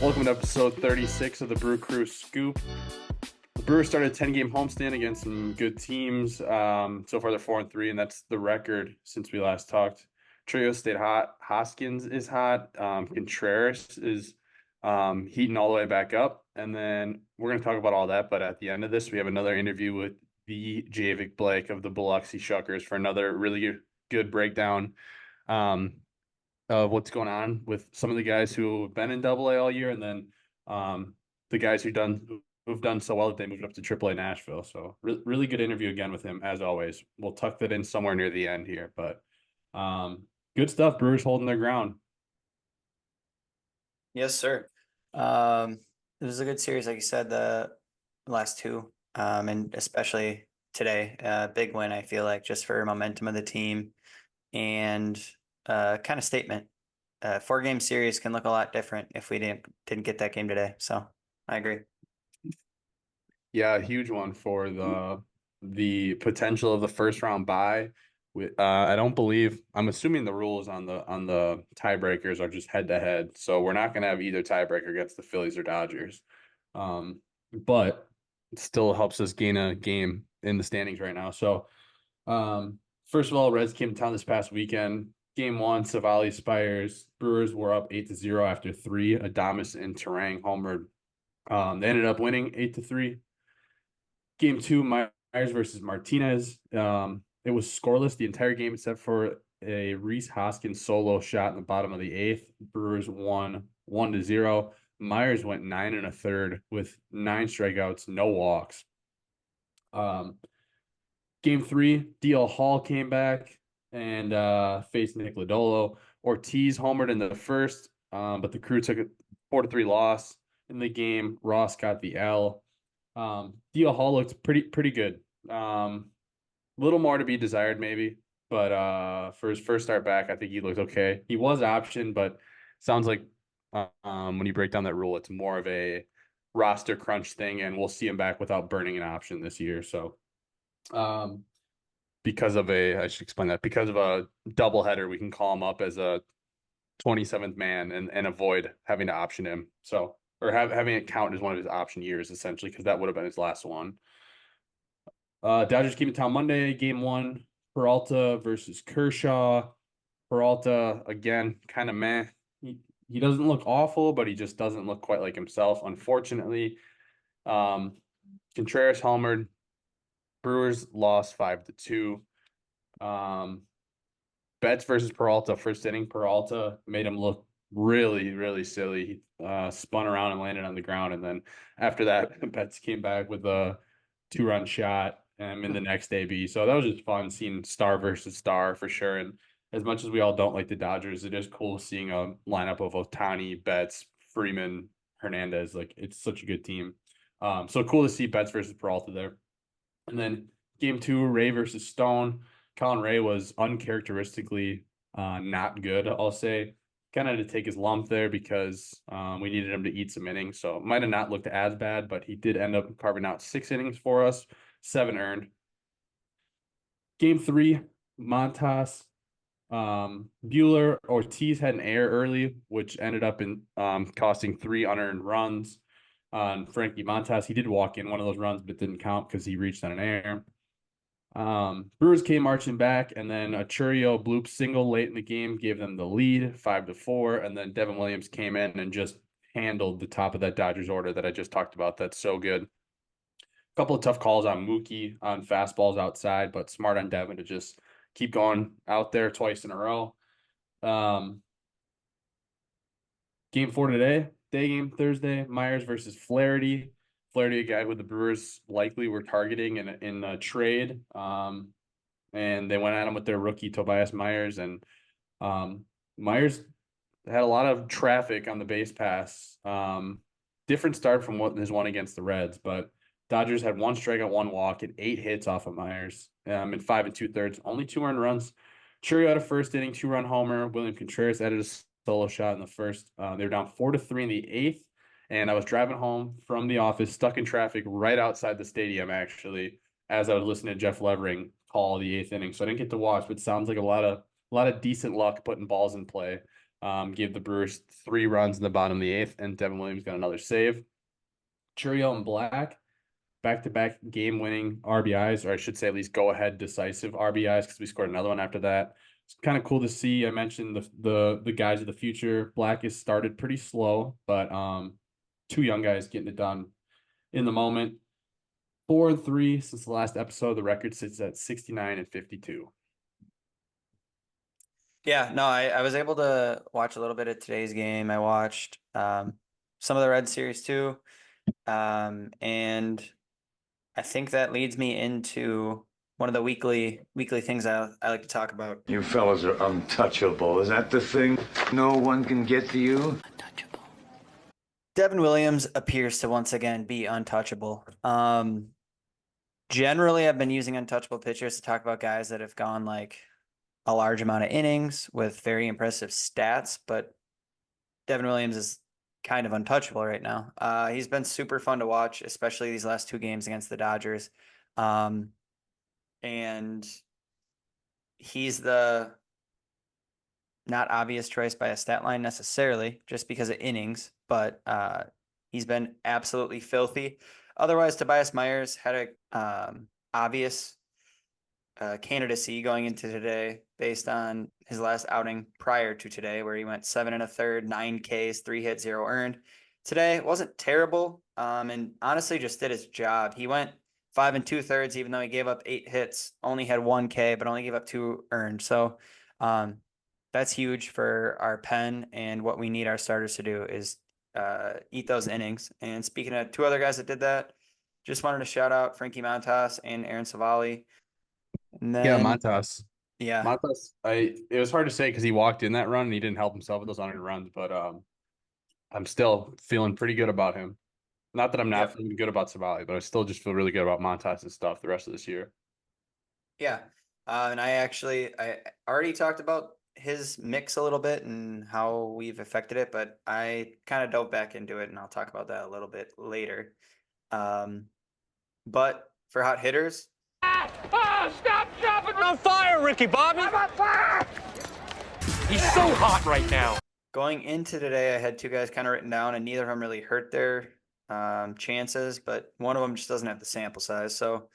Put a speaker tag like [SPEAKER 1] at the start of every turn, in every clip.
[SPEAKER 1] Welcome to episode 36 of the Brew Crew Scoop. The Brewers started a 10-game homestand against some good teams. So far, they're 4-3, and that's the record since we last talked. Trio stayed hot. Hoskins is hot. Contreras is heating all the way back up. And then we're going to talk about all that. But at the end of this, we have another interview with the Javik Blake of the Biloxi Shuckers for another really good breakdown. Of what's going on with some of the guys who have been in Double A all year, and then the guys who've done so well that they moved up to Triple A Nashville. So really good interview again with him as always. We'll tuck that in somewhere near the end here, but good stuff. Brewers holding their ground.
[SPEAKER 2] Yes, sir. It was a good series, like you said, the last two, and especially today, big win, I feel like, just for momentum of the team and kind of statement. Four-game series can look a lot different if we didn't get that game today. So I agree.
[SPEAKER 1] Yeah, a huge one for the potential of the first round bye. I don't believe I'm assuming the rules on the tiebreakers are just head to head, so we're not going to have either tiebreaker against the Phillies or Dodgers. But it still helps us gain a game in the standings right now. So, first of all, Reds came to town this past weekend. Game one, Savali Spires. Brewers were up 8-0 after three. Adames and Terang homered. They ended up winning 8-3. Game two, Myers versus Martinez. It was scoreless the entire game except for a Rhys Hoskins solo shot in the bottom of the eighth. Brewers won 1-0. Myers went 9 1/3 with 9 strikeouts, no walks. Game three, DL Hall came back and faced Nick Lodolo. Ortiz homered in the first, but the Crew took a 4-3 loss in the game. Ross got the L. DL Hall looked pretty good. Little more to be desired maybe, but for his first start back, I think he looked okay. He was optioned, but sounds like when you break down that rule, it's more of a roster crunch thing, and we'll see him back without burning an option this year. So, um, I should explain that because of a doubleheader, we can call him up as a 27th man and avoid having to option him. So, or having it count as one of his option years essentially, because that would have been his last one. Dodgers came to town Monday, game one, Peralta versus Kershaw. Peralta, again, kind of meh. He doesn't look awful, but he just doesn't look quite like himself, unfortunately. Um, Contreras homered. Brewers lost 5-2. Betts versus Peralta, first inning, Peralta made him look really silly. He spun around and landed on the ground. And then after that, Betts came back with a 2-run shot in the next AB. So that was just fun seeing star versus star for sure. And as much as we all don't like the Dodgers, it is cool seeing a lineup of Ohtani, Betts, Freeman, Hernandez. Like it's such a good team. So cool to see Betts versus Peralta there. And then game two, Ray versus Stone. Colin Ray was uncharacteristically not good, I'll say. Kind of had to take his lump there because we needed him to eat some innings. So it might have not looked as bad, but he did end up carving out 6 innings for us, 7 earned. Game three, Montas, Bueller, Ortiz had an error early, which ended up in costing 3 unearned runs on Frankie Montas. He did walk in one of those runs, but it didn't count because he reached on an error. Brewers came marching back, and then a Churio bloop single late in the game gave them the lead, 5-4. And then Devin Williams came in and just handled the top of that Dodgers order that I just talked about. That's so good. A couple of tough calls on Mookie on fastballs outside, but smart on Devin to just keep going out there twice in a row. Um, Game four today, day game Thursday, Myers versus Flaherty. Flaherty, a guy who the Brewers likely were targeting in a trade. And they went at him with their rookie Tobias Myers, and Myers had a lot of traffic on the base pass. Different start from what his one against the Reds, but Dodgers had 1 strikeout, 1 walk, and 8 hits off of Myers in 5 2/3, only 2 earned runs. Churio had a first inning 2-run homer. William Contreras added a solo shot in the first. They were down 4-3 in the eighth, and I was driving home from the office, stuck in traffic right outside the stadium, actually, as I was listening to Jeff Levering call the eighth inning. So I didn't get to watch, but it sounds like a lot of decent luck putting balls in play. Gave the Brewers 3 runs in the bottom of the 8th, and Devin Williams got another save. Churio and Black, back-to-back game-winning RBIs, or I should say at least go-ahead decisive RBIs, because we scored another one after that. It's kind of cool to see. I mentioned the guys of the future. Black has started pretty slow, but 2 young guys getting it done in the moment. 4-3 since the last episode. The record sits at 69 and 52.
[SPEAKER 2] Yeah, no, I was able to watch a little bit of today's game. I watched some of the Red Series too. And I think that leads me into one of the weekly things I like to talk about.
[SPEAKER 3] You fellas are untouchable. Is that the thing? No one can get to you?
[SPEAKER 2] Untouchable. Devin Williams appears to once again be untouchable. Generally, I've been using untouchable pitchers to talk about guys that have gone like a large amount of innings with very impressive stats, but Devin Williams is kind of untouchable right now. He's been super fun to watch, especially these last 2 games against the Dodgers. And he's the not obvious choice by a stat line necessarily, just because of innings, but he's been absolutely filthy. Otherwise, Tobias Myers had a obvious candidacy going into today based on his last outing prior to today, where he went 7 1/3, 9 Ks, 3 hits, 0 earned. Today it wasn't terrible, and honestly just did his job. He went 5 2/3, even though he gave up 8 hits, only had 1 K, but only gave up 2 earned. So that's huge for our pen, and what we need our starters to do is eat those innings. And speaking of 2 other guys that did that, just wanted to shout out Frankie Montas and Aaron Savali. And then,
[SPEAKER 1] Yeah, Montas.
[SPEAKER 2] yeah,
[SPEAKER 1] Montas. It was hard to say because he walked in that run and he didn't help himself with those unearned runs, but I'm still feeling pretty good about him. Not that I'm not
[SPEAKER 2] Yep.
[SPEAKER 1] feeling good about Savali, but I still just feel really good about Montas' stuff the rest of this year.
[SPEAKER 2] Yeah. And I already talked about his mix a little bit and how we've affected it, but I kind of dove back into it, and I'll talk about that a little bit later. But for hot hitters,
[SPEAKER 4] Oh, stop jumping on fire, Ricky Bobby! I'm on fire! He's so hot right now.
[SPEAKER 2] going into today, I had 2 guys kind of written down, and neither of them really hurt their chances, but one of them just doesn't have the sample size. So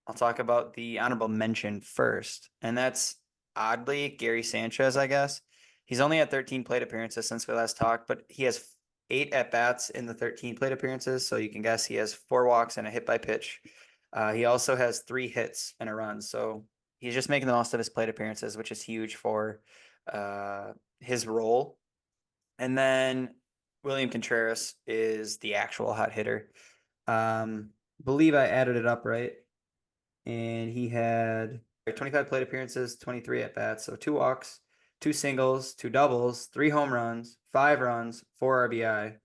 [SPEAKER 2] I'll talk about the honorable mention first, and that's oddly Gary Sanchez, I guess. He's only had 13 plate appearances since we last talked, but he has 8 at-bats in the 13 plate appearances, so you can guess he has 4 walks and a hit by pitch. He also has 3 hits and a run, so he's just making the most of his plate appearances, which is huge for his role. And then William Contreras is the actual hot hitter. Believe I added it up right. And he had 25 plate appearances, 23 at bats. So 2 walks, 2 singles, 2 doubles, 3 home runs, 5 runs, 4 RBI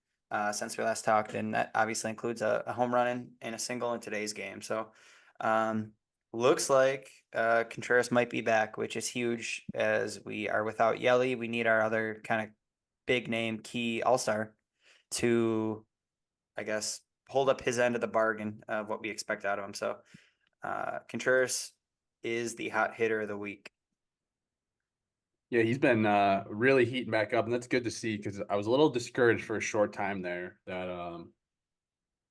[SPEAKER 2] since we last talked. And that obviously includes a home run and a single in today's game. So looks like Contreras might be back, which is huge as we are without Yelich. We need our other kind of big name key all-star to, I guess, hold up his end of the bargain of what we expect out of him. So Contreras is the hot hitter of the week.
[SPEAKER 1] Yeah, he's been really heating back up, and that's good to see because I was a little discouraged for a short time there. That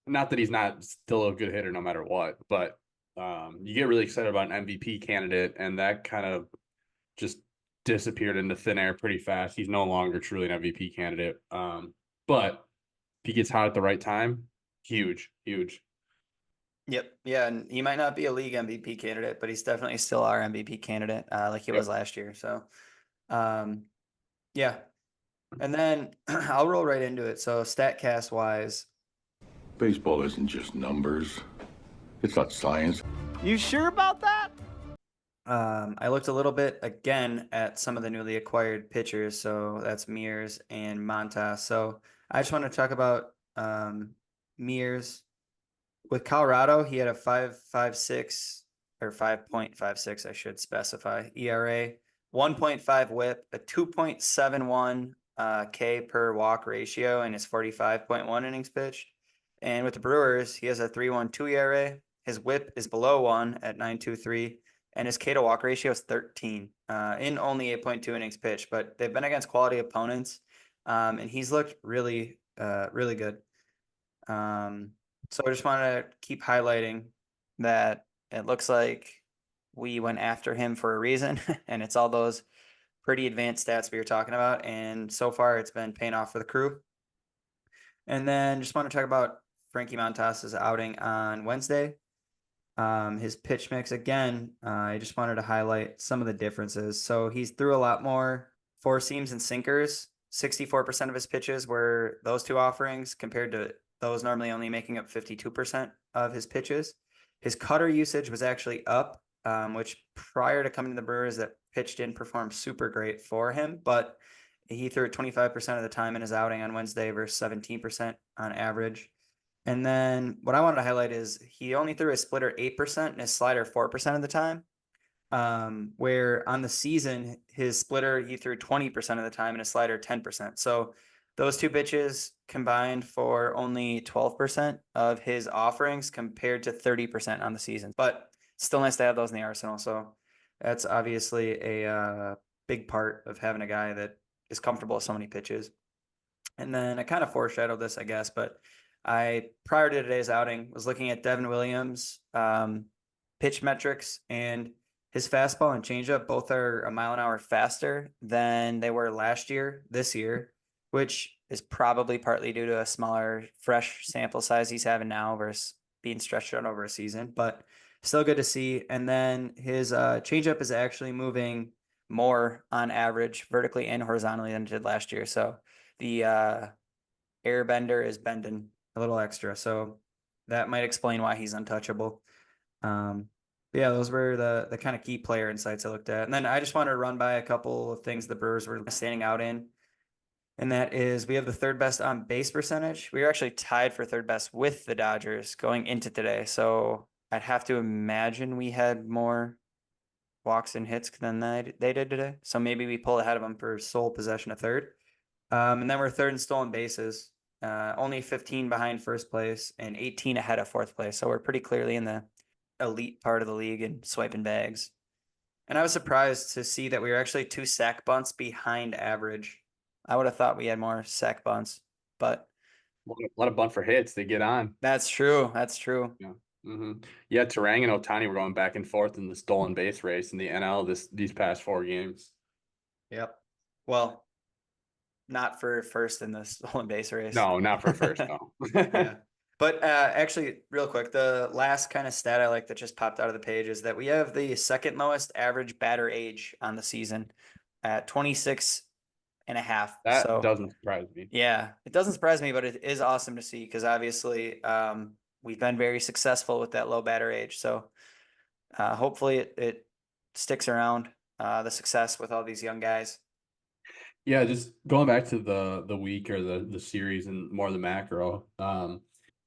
[SPEAKER 1] not that he's not still a good hitter no matter what, but you get really excited about an MVP candidate, and that kind of just disappeared into thin air pretty fast. He's no longer truly an MVP candidate. But if he gets hot at the right time, huge.
[SPEAKER 2] Yep. Yeah. And he might not be a league MVP candidate, but he's definitely still our MVP candidate, like he was last year. So, yeah. And then I'll roll right into it. So, Statcast wise,
[SPEAKER 3] Baseball isn't just numbers. It's not science.
[SPEAKER 4] You sure about that?
[SPEAKER 2] I looked a little bit again at some of the newly acquired pitchers. So that's Mears and Montas. So I just want to talk about Mears. With Colorado, he had a 5.56 or 5.56, I should specify, ERA, 1.5 whip, a 2.71 K per walk ratio, and his 45.1 innings pitched. And with the Brewers, he has a 3.12 ERA. His whip is below 1 at 9.23, and his K to walk ratio is 13 in only 8.2 innings pitched, but they've been against quality opponents, and he's looked really, really good. So I just want to keep highlighting that it looks like we went after him for a reason, and it's all those pretty advanced stats we were talking about, and so far it's been paying off for the crew. And then just want to talk about Frankie Montas' outing on Wednesday. His pitch mix again, I just wanted to highlight some of the differences. So he's threw a lot more four seams and sinkers. 64% of his pitches were those two offerings compared to those normally only making up 52% of his pitches. His cutter usage was actually up, which prior to coming to the Brewers, that pitch didn't perform super great for him, but he threw it 25% of the time in his outing on Wednesday versus 17% on average. And then what I wanted to highlight is he only threw his splitter 8% and his slider 4% of the time. Where on the season, his splitter, he threw 20% of the time and his slider 10%. So those two pitches combined for only 12% of his offerings compared to 30% on the season. But still nice to have those in the arsenal. So that's obviously a big part of having a guy that is comfortable with so many pitches. And then I kind of foreshadowed this, I guess, but I, prior to today's outing, was looking at Devin Williams' pitch metrics, and his fastball and changeup both are a mile an hour faster than they were last year, this year, which is probably partly due to a smaller, fresh sample size he's having now versus being stretched out over a season, but still good to see. And then his changeup is actually moving more on average vertically and horizontally than it did last year. So the Airbender is bending a little extra. So that might explain why he's untouchable. Yeah, those were the kind of key player insights I looked at. And then I just wanted to run by a couple of things the Brewers were standing out in. And that is we have the third best on base percentage. We were actually tied for third best with the Dodgers going into today. So I'd have to imagine we had more walks and hits than they did today. So maybe we pull ahead of them for sole possession of third. And then we're third in stolen bases, only 15 behind first place and 18 ahead of fourth place. So we're pretty clearly in the elite part of the league and swiping bags. And I was surprised to see that we were actually 2 sack bunts behind average. I would have thought we had more sack bunts, but
[SPEAKER 1] A lot of bunt for hits. They get on.
[SPEAKER 2] that's true. That's true.
[SPEAKER 1] Yeah. Yeah, Terang and Ohtani were going back and forth in the stolen base race in the NL these past 4 games.
[SPEAKER 2] Yep. Well, not for first in the stolen base race.
[SPEAKER 1] No, not for first. No.
[SPEAKER 2] Yeah. But actually, real quick, the last kind of stat I like that just popped out of the page is that we have the second lowest average batter age on the season at 26 and a half.
[SPEAKER 1] That
[SPEAKER 2] So
[SPEAKER 1] doesn't surprise me.
[SPEAKER 2] yeah, it doesn't surprise me, but it is awesome to see because obviously we've been very successful with that low batter age. So hopefully it sticks around, the success with all these young guys.
[SPEAKER 1] Yeah, just going back to the week or the series and more the macro,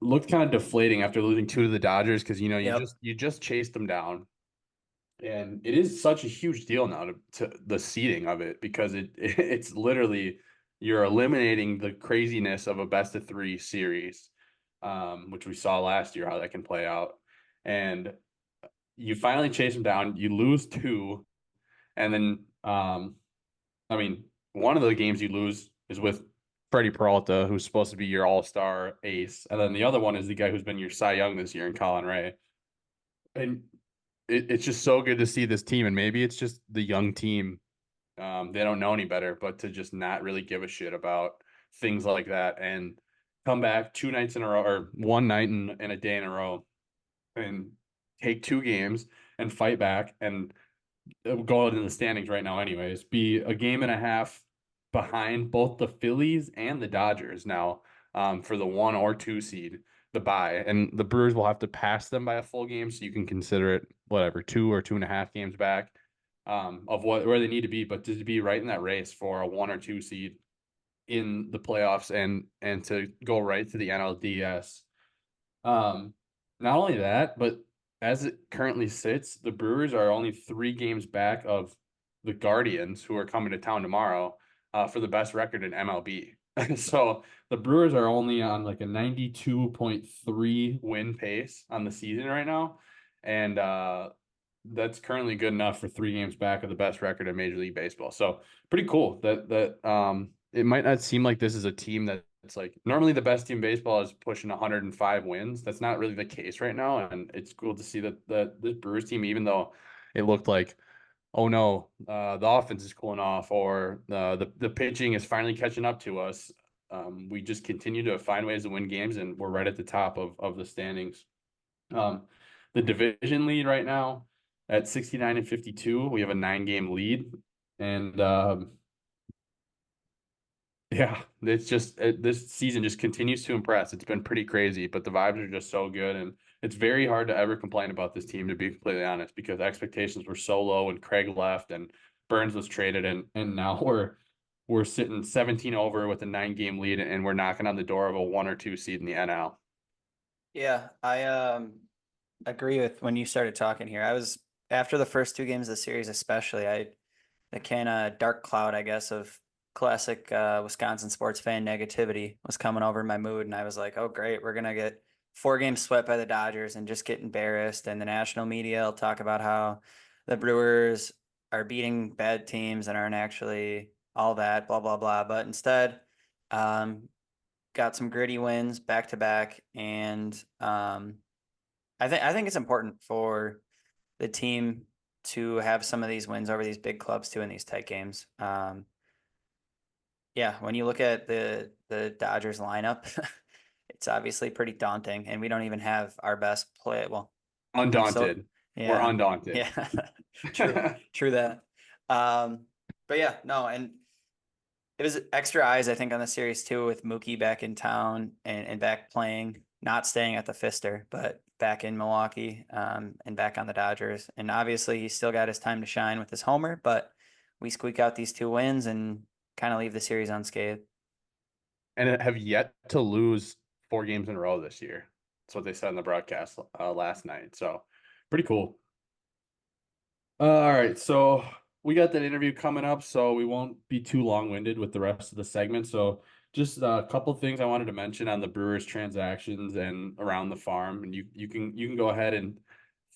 [SPEAKER 1] looked kind of deflating after losing 2 to the Dodgers because
[SPEAKER 2] Yep.
[SPEAKER 1] you just chased them down, and it is such a huge deal now to the seeding of it because it's literally you're eliminating the craziness of a best of 3 series, which we saw last year how that can play out, and you finally chase them down, you lose 2, and then I mean, one of the games you lose is with Freddie Peralta, who's supposed to be your all-star ace. And then the other one is the guy who's been your Cy Young this year in Colin Ray. And it's just so good to see this team. And maybe it's just the young team. They don't know any better, but to just not really give a shit about things like that and come back 2 nights in a row or 1 night and a day in a row and take 2 games and fight back and go out in the standings right now anyways, be a game and a half behind both the Phillies and the Dodgers now for the 1 or 2 seed, the bye. And the Brewers will have to pass them by a full game, so you can consider it whatever, 2 or 2.5 games back of where they need to be, but to be right in that race for a 1 or 2 seed in the playoffs and to go right to the NLDS. Not only that, but as it currently sits, the Brewers are only 3 games back of the Guardians, who are coming to town tomorrow, for the best record in MLB. So the Brewers are only on like a 92.3 win pace on the season right now. And that's currently good enough for 3 games back of the best record in Major League Baseball. So pretty cool that it might not seem like this is a team that's like normally the best team in baseball is pushing 105 wins. That's not really the case right now, and it's cool to see that this Brewers team, even though it looked like, oh no, the offense is cooling off, or the pitching is finally catching up to us. We just continue to find ways to win games, and we're right at the top of the standings. The division lead right now at 69 and 52. We have a 9-game lead, and yeah, it's just this season just continues to impress. It's been pretty crazy, but the vibes are just so good, and it's very hard to ever complain about this team, to be completely honest, because expectations were so low when Craig left and Burns was traded, and now we're sitting 17 over with a 9-game lead, and we're knocking on the door of a 1 or 2 seed in the NL.
[SPEAKER 2] Yeah, I agree with when you started talking here. I was after the first 2 games of the series, especially, the kind of dark cloud, I guess, of classic Wisconsin sports fan negativity was coming over my mood, and I was like, oh great, we're gonna get 4 games swept by the Dodgers and just get embarrassed, and the national media will talk about how the Brewers are beating bad teams and aren't actually all that, blah blah blah. But instead, got some gritty wins back to back, and I think it's important for the team to have some of these wins over these big clubs too in these tight games. Yeah, when you look at the Dodgers lineup, it's obviously pretty daunting, and we don't even have our best play. Well,
[SPEAKER 1] Undaunted.
[SPEAKER 2] yeah,
[SPEAKER 1] We're undaunted.
[SPEAKER 2] yeah, true that. But yeah, no, and it was extra eyes, I think, on the series too, with Mookie back in town and back playing, not staying at the Fister, but back in Milwaukee, and back on the Dodgers. And obviously, he still got his time to shine with his homer, but we squeak out these 2 wins and kind of leave the series unscathed.
[SPEAKER 1] And have yet to lose 4 games in a row this year. That's what they said in the broadcast last night. So pretty cool. All right, so we got that interview coming up, so we won't be too long-winded with the rest of the segment. So just a couple of things I wanted to mention on the Brewers transactions and around the farm, and you can go ahead and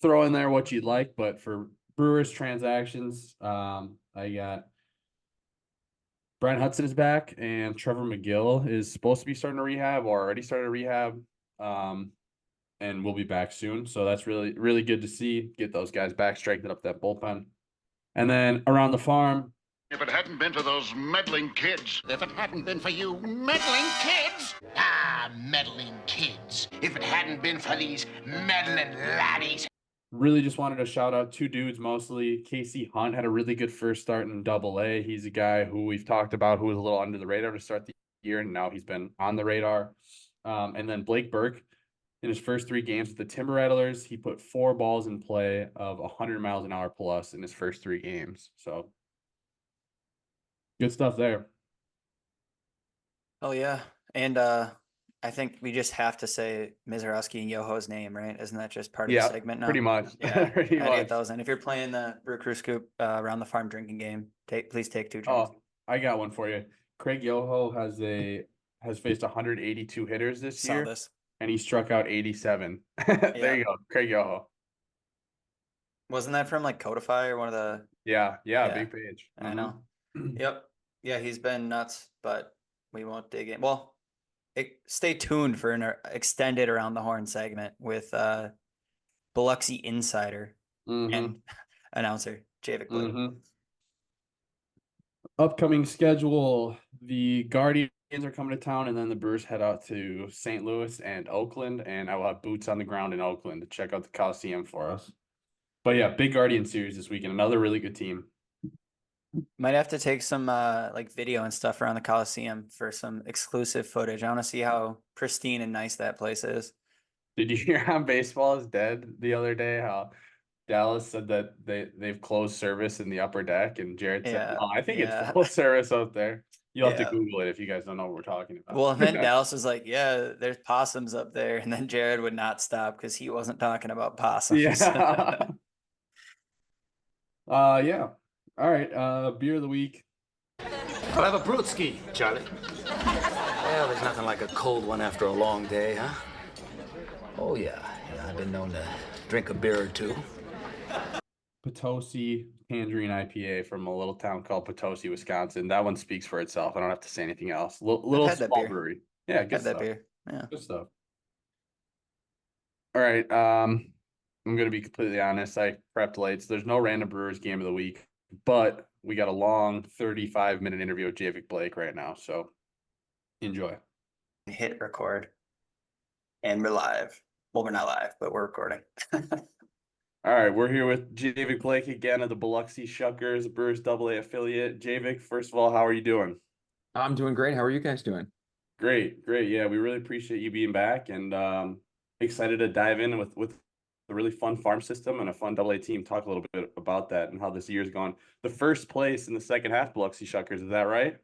[SPEAKER 1] throw in there what you'd like. But for Brewers transactions, I got Brian Hudson is back, and Trevor McGill is supposed to be starting to rehab or already started rehab, and we'll be back soon. So that's really, really good to see. Get those guys back, strengthen up that bullpen. And then around the farm.
[SPEAKER 5] If it hadn't been for those meddling kids. If it hadn't been for you meddling kids. Ah, meddling kids. If it hadn't been for these meddling laddies.
[SPEAKER 1] Really just wanted to shout out 2 dudes mostly. Casey Hunt had a really good first start in AA. He's a guy who we've talked about who was a little under the radar to start the year, and now he's been on the radar. And then Blake Burke, in his first 3 games with the Timber Rattlers, he put 4 balls in play of 100 miles an hour plus in his first 3 games. So good stuff there.
[SPEAKER 2] Oh yeah, and I think we just have to say Mizorowski and Yoho's name, right? Isn't that just part of the segment now?
[SPEAKER 1] Pretty much.
[SPEAKER 2] Yeah,
[SPEAKER 1] pretty
[SPEAKER 2] gotta
[SPEAKER 1] much.
[SPEAKER 2] get those in. If you're playing the Brew Crew Scoop around the farm drinking game, please take 2 drinks.
[SPEAKER 1] Oh, I got one for you. Craig Yoho has faced 182 hitters this
[SPEAKER 2] Saw
[SPEAKER 1] year,
[SPEAKER 2] this.
[SPEAKER 1] and he struck out 87. There you go, Craig Yoho.
[SPEAKER 2] Wasn't that from like Codify or one of the?
[SPEAKER 1] Yeah,
[SPEAKER 2] Yeah.
[SPEAKER 1] big page.
[SPEAKER 2] I know. Yep. Yeah, he's been nuts, but we won't dig in. Well, stay tuned for an extended Around the Horn segment with Biloxi insider and announcer Javik Blake.
[SPEAKER 1] Upcoming schedule: the Guardians are coming to town, and then the Brewers head out to St. Louis and Oakland, and I will have boots on the ground in Oakland to check out the Coliseum for us. But yeah, big Guardian series this weekend. Another really good team.
[SPEAKER 2] Might have to take some like video and stuff around the Coliseum for some exclusive footage. I want to see how pristine and nice that place is.
[SPEAKER 1] Did you hear on Baseball is Dead the other day how Dallas said that they've closed service in the upper deck, and Jared said, "Oh, I think it's full service out there." You'll have to Google it if you guys don't know what we're talking about.
[SPEAKER 2] Well, and then Dallas was like, "Yeah, there's possums up there," and then Jared would not stop because he wasn't talking about possums.
[SPEAKER 1] Yeah. Yeah. All right. Beer of the week.
[SPEAKER 6] I'll have a brewski, Charlie. Well, there's nothing like a cold one after a long day, huh? Oh, yeah. I've been known to drink a beer or 2.
[SPEAKER 1] Potosi Tangerine IPA from a little town called Potosi, Wisconsin. That one speaks for itself. I don't have to say anything else. Little
[SPEAKER 2] had that
[SPEAKER 1] small
[SPEAKER 2] beer.
[SPEAKER 1] brewery. Yeah, good
[SPEAKER 2] Had that
[SPEAKER 1] stuff.
[SPEAKER 2] beer. Yeah.
[SPEAKER 1] Good stuff. All right. I'm gonna be completely honest. I prepped late, so there's no random Brewers game of the week, but we got a long 35-minute interview with Javik Blake right now. So enjoy.
[SPEAKER 2] Hit record. And we're live. Well, we're not live, but we're recording.
[SPEAKER 1] All right, we're here with Javik Blake again of the Biloxi Shuckers, Brewers AA affiliate. Javik, first of all, how are you doing?
[SPEAKER 7] I'm doing great. How are you guys doing?
[SPEAKER 1] Great. Yeah, we really appreciate you being back and excited to dive in with a really fun farm system and a fun AA team. Talk a little bit about that and how this year's gone. The first place in the second half, Biloxi Shuckers, is that right?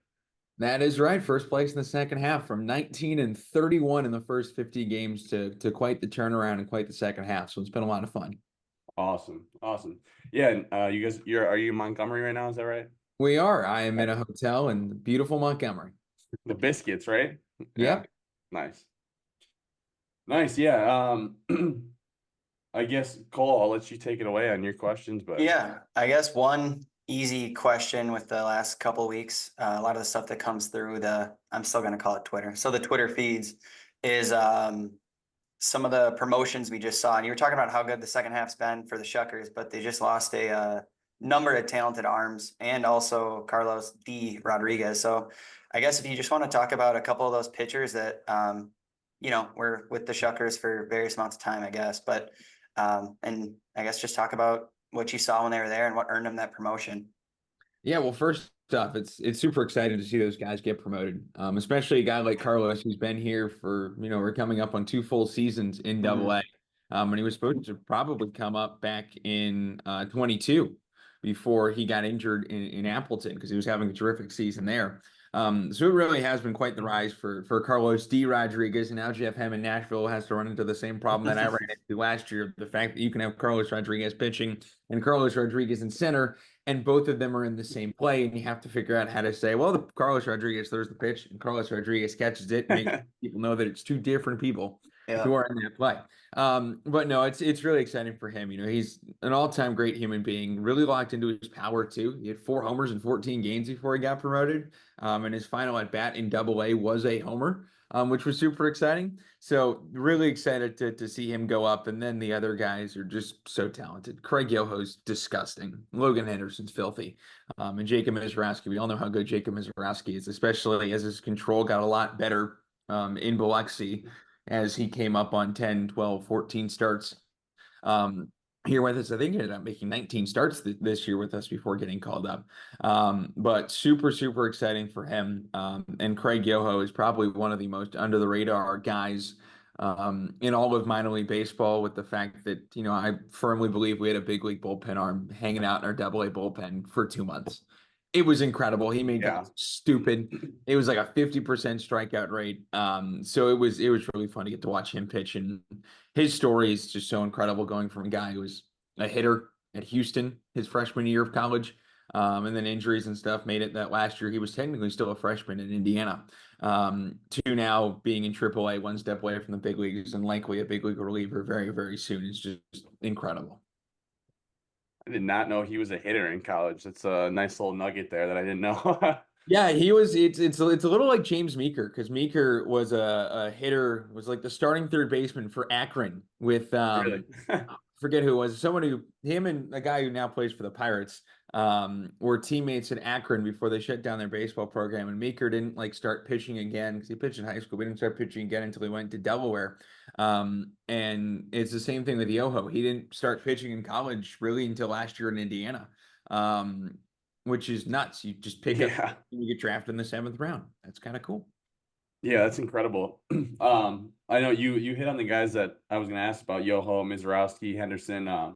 [SPEAKER 7] That is right. First place in the second half, from 19-31 in the first 50 games to quite the turnaround and quite the second half. So it's been a lot of fun.
[SPEAKER 1] Awesome. Yeah, and you guys, are you in Montgomery right now? Is that right?
[SPEAKER 7] We are. I am in a hotel in beautiful Montgomery.
[SPEAKER 1] The Biscuits, right?
[SPEAKER 7] Yep.
[SPEAKER 1] Nice. Yeah. I guess Cole, I'll let you take it away on your questions, but
[SPEAKER 2] Yeah, I guess one easy question with the last couple of weeks, a lot of the stuff that comes through I'm still going to call it Twitter. So the Twitter feeds is some of the promotions we just saw. And you were talking about how good the second half's been for the Shuckers, but they just lost a number of talented arms and also Carlos D. Rodriguez. So I guess if you just want to talk about a couple of those pitchers that, were with the Shuckers for various amounts of time, I guess. But and I guess just talk about what you saw when they were there and what earned them that promotion.
[SPEAKER 7] Yeah, well, first off, it's super exciting to see those guys get promoted, especially a guy like Carlos who's been here for, we're coming up on 2 full seasons in AA. And he was supposed to probably come up back in 22 before he got injured in Appleton because he was having a terrific season there. So it really has been quite the rise for Carlos D. Rodriguez. And now Jeff Hem in Nashville has to run into the same problem that I ran into last year. The fact that you can have Carlos Rodriguez pitching and Carlos Rodriguez in center, and both of them are in the same play. And you have to figure out how to say, well, the Carlos Rodriguez throws the pitch and Carlos Rodriguez catches it. And make people know that it's 2 different people who are in that play. But no, it's really exciting for him. He's an all-time great human being, really locked into his power too. He had 4 homers in 14 games before he got promoted. And his final at bat in AA was a homer, which was super exciting. So really excited to see him go up. And then the other guys are just so talented. Craig Yoho's disgusting. Logan Henderson's filthy. And Jacob Mizorowski, we all know how good Jacob Mizorowski is, especially as his control got a lot better in Biloxi as he came up on 10, 12, 14 starts here with us. I think he ended up making 19 starts this year with us before getting called up. But super, super exciting for him. And Craig Yoho is probably one of the most under the radar guys in all of minor league baseball, with the fact that, I firmly believe we had a big league bullpen arm hanging out in our AA bullpen for 2 months. It was incredible. He made guys stupid. It was like a 50% strikeout rate. So it was really fun to get to watch him pitch, and his story is just so incredible, going from a guy who was a hitter at Houston his freshman year of college, and then injuries and stuff made it that last year he was technically still a freshman in Indiana, to now being in AAA, one step away from the big leagues and likely a big league reliever very, very soon. It's just incredible.
[SPEAKER 1] I did not know he was a hitter in college. That's a nice little nugget there that I didn't know.
[SPEAKER 7] Yeah, he was. It's a little like James Meeker, because Meeker was a hitter, was like the starting third baseman for Akron with
[SPEAKER 1] Really?
[SPEAKER 7] forget who it was. Him and a guy who now plays for the Pirates were teammates at Akron before they shut down their baseball program. And Meeker didn't start pitching again because he pitched in high school. We didn't start pitching again until he went to Delaware. And it's the same thing with Yoho. He didn't start pitching in college really until last year in Indiana. Which is nuts. You just pick up and you get drafted in the 7th round. That's kind of cool.
[SPEAKER 1] Yeah, that's incredible. I know you hit on the guys that I was going to ask about: Yoho, Mizorowski, Henderson.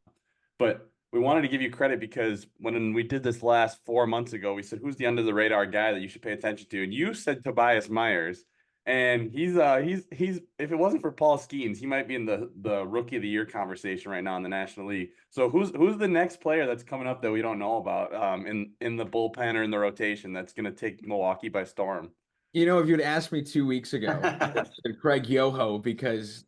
[SPEAKER 1] But we wanted to give you credit because when we did this last 4 months ago, we said, who's the under the radar guy that you should pay attention to? And you said Tobias Myers. And he's if it wasn't for Paul Skeens, he might be in the rookie of the year conversation right now in the National League. So who's the next player that's coming up that we don't know about in the bullpen or in the rotation that's going to take Milwaukee by storm?
[SPEAKER 7] If you'd asked me 2 weeks ago, Craig Yoho, because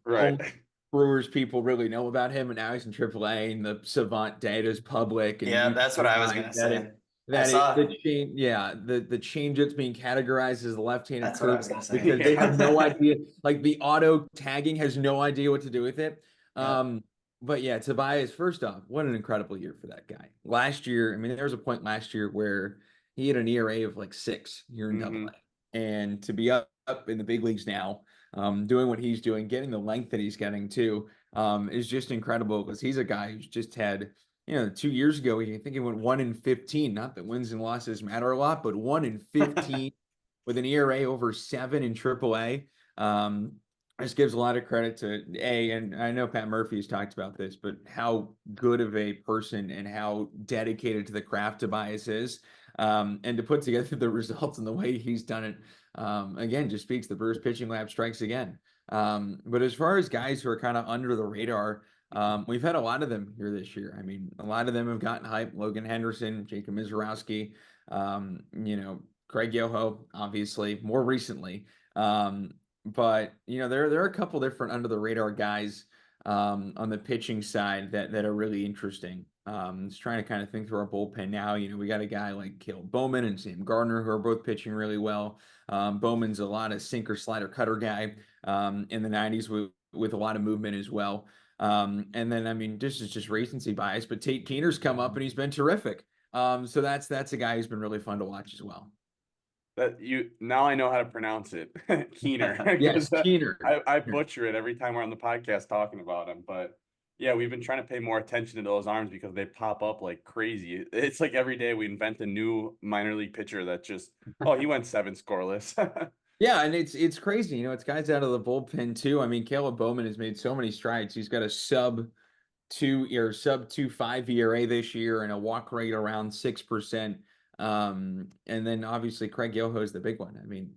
[SPEAKER 7] Brewers people really know about him, and now he's in AAA, and the savant data's public, and
[SPEAKER 2] Yeah,
[SPEAKER 7] you
[SPEAKER 2] that's what I was gonna
[SPEAKER 7] that
[SPEAKER 2] say.
[SPEAKER 7] it,
[SPEAKER 2] I
[SPEAKER 7] that
[SPEAKER 2] saw.
[SPEAKER 7] it the change, yeah, the changeup's being categorized as the left-handed
[SPEAKER 2] That's what I
[SPEAKER 7] curve
[SPEAKER 2] was gonna say.
[SPEAKER 7] because they have no idea, like the auto tagging has no idea what to do with it.
[SPEAKER 2] Yep.
[SPEAKER 7] But yeah, Tobias, first off, what an incredible year for that guy. Last year, I mean, there was a point last year where he had an ERA of like 6 here in
[SPEAKER 1] Mhm.
[SPEAKER 7] AA, and to be up in the big leagues now, doing what he's doing, getting the length that he's getting too, is just incredible because he's a guy who's just had, 2 years ago, I think he went 1-15. Not that wins and losses matter a lot, but 1-15 with an ERA over 7 in AAA. This gives a lot of credit to and I know Pat Murphy has talked about this, but how good of a person and how dedicated to the craft Tobias is. And to put together the results and the way he's done it, again, just speaks the Brewers pitching lab strikes again. But as far as guys who are kind of under the radar, we've had a lot of them here this year. I mean, a lot of them have gotten hype. Logan Henderson, Jacob Mizorowski, Craig Yoho, obviously, more recently. But there are a couple different under the radar guys on the pitching side that are really interesting. Just trying to kind of think through our bullpen now. We got a guy like Caleb Bowman and Sam Gardner who are both pitching really well. Bowman's a lot of sinker, slider, cutter guy in the 90s with a lot of movement as well. And then, I mean, this is just recency bias, but Tate Keener's come up and he's been terrific. So that's a guy who's been really fun to watch as well.
[SPEAKER 1] Now I know how to pronounce it. Keener.
[SPEAKER 7] Yes, Keener.
[SPEAKER 1] I butcher it every time we're on the podcast talking about him, but yeah, we've been trying to pay more attention to those arms because they pop up like crazy. It's like every day we invent a new minor league pitcher that just, he went 7 scoreless.
[SPEAKER 7] Yeah, and it's crazy. It's guys out of the bullpen too. I mean, Caleb Bowman has made so many strides. He's got a sub 2.5 ERA this year and a walk rate around 6%. And then obviously Craig Yoho is the big one. I mean,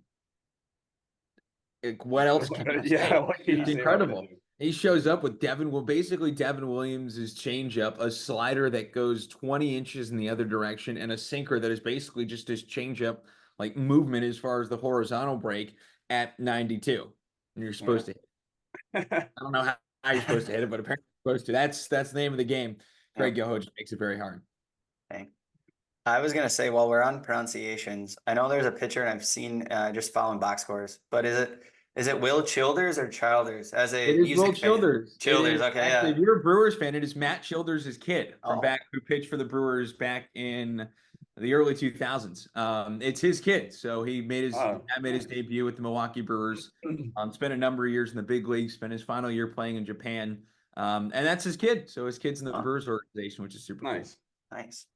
[SPEAKER 7] what else can you say? It's incredible. He shows up with Devin Williams' changeup, a slider that goes 20 inches in the other direction, and a sinker that is basically just his changeup, like movement as far as the horizontal break at 92. And you're supposed to hit it. I don't know how you're supposed to hit it, but apparently you're supposed to. That's the name of the game. Craig Yoho just makes it very hard.
[SPEAKER 2] Okay. I was gonna say, while we're on pronunciations, I know there's a pitcher and I've seen just following box scores, but is it Will Childers or Childers? As a
[SPEAKER 7] It is Will Childers.
[SPEAKER 2] Childers, okay, yeah.
[SPEAKER 7] If you're a Brewers fan, it is Matt Childers' kid from
[SPEAKER 2] Oh.
[SPEAKER 7] back who pitched for the Brewers back in the early 2000s. It's his kid, so he made his debut with the Milwaukee Brewers. Spent a number of years in the big leagues. Spent his final year playing in Japan, and that's his kid. So his kid's in the Brewers organization, which is super
[SPEAKER 1] nice.
[SPEAKER 7] Cool.
[SPEAKER 2] Nice.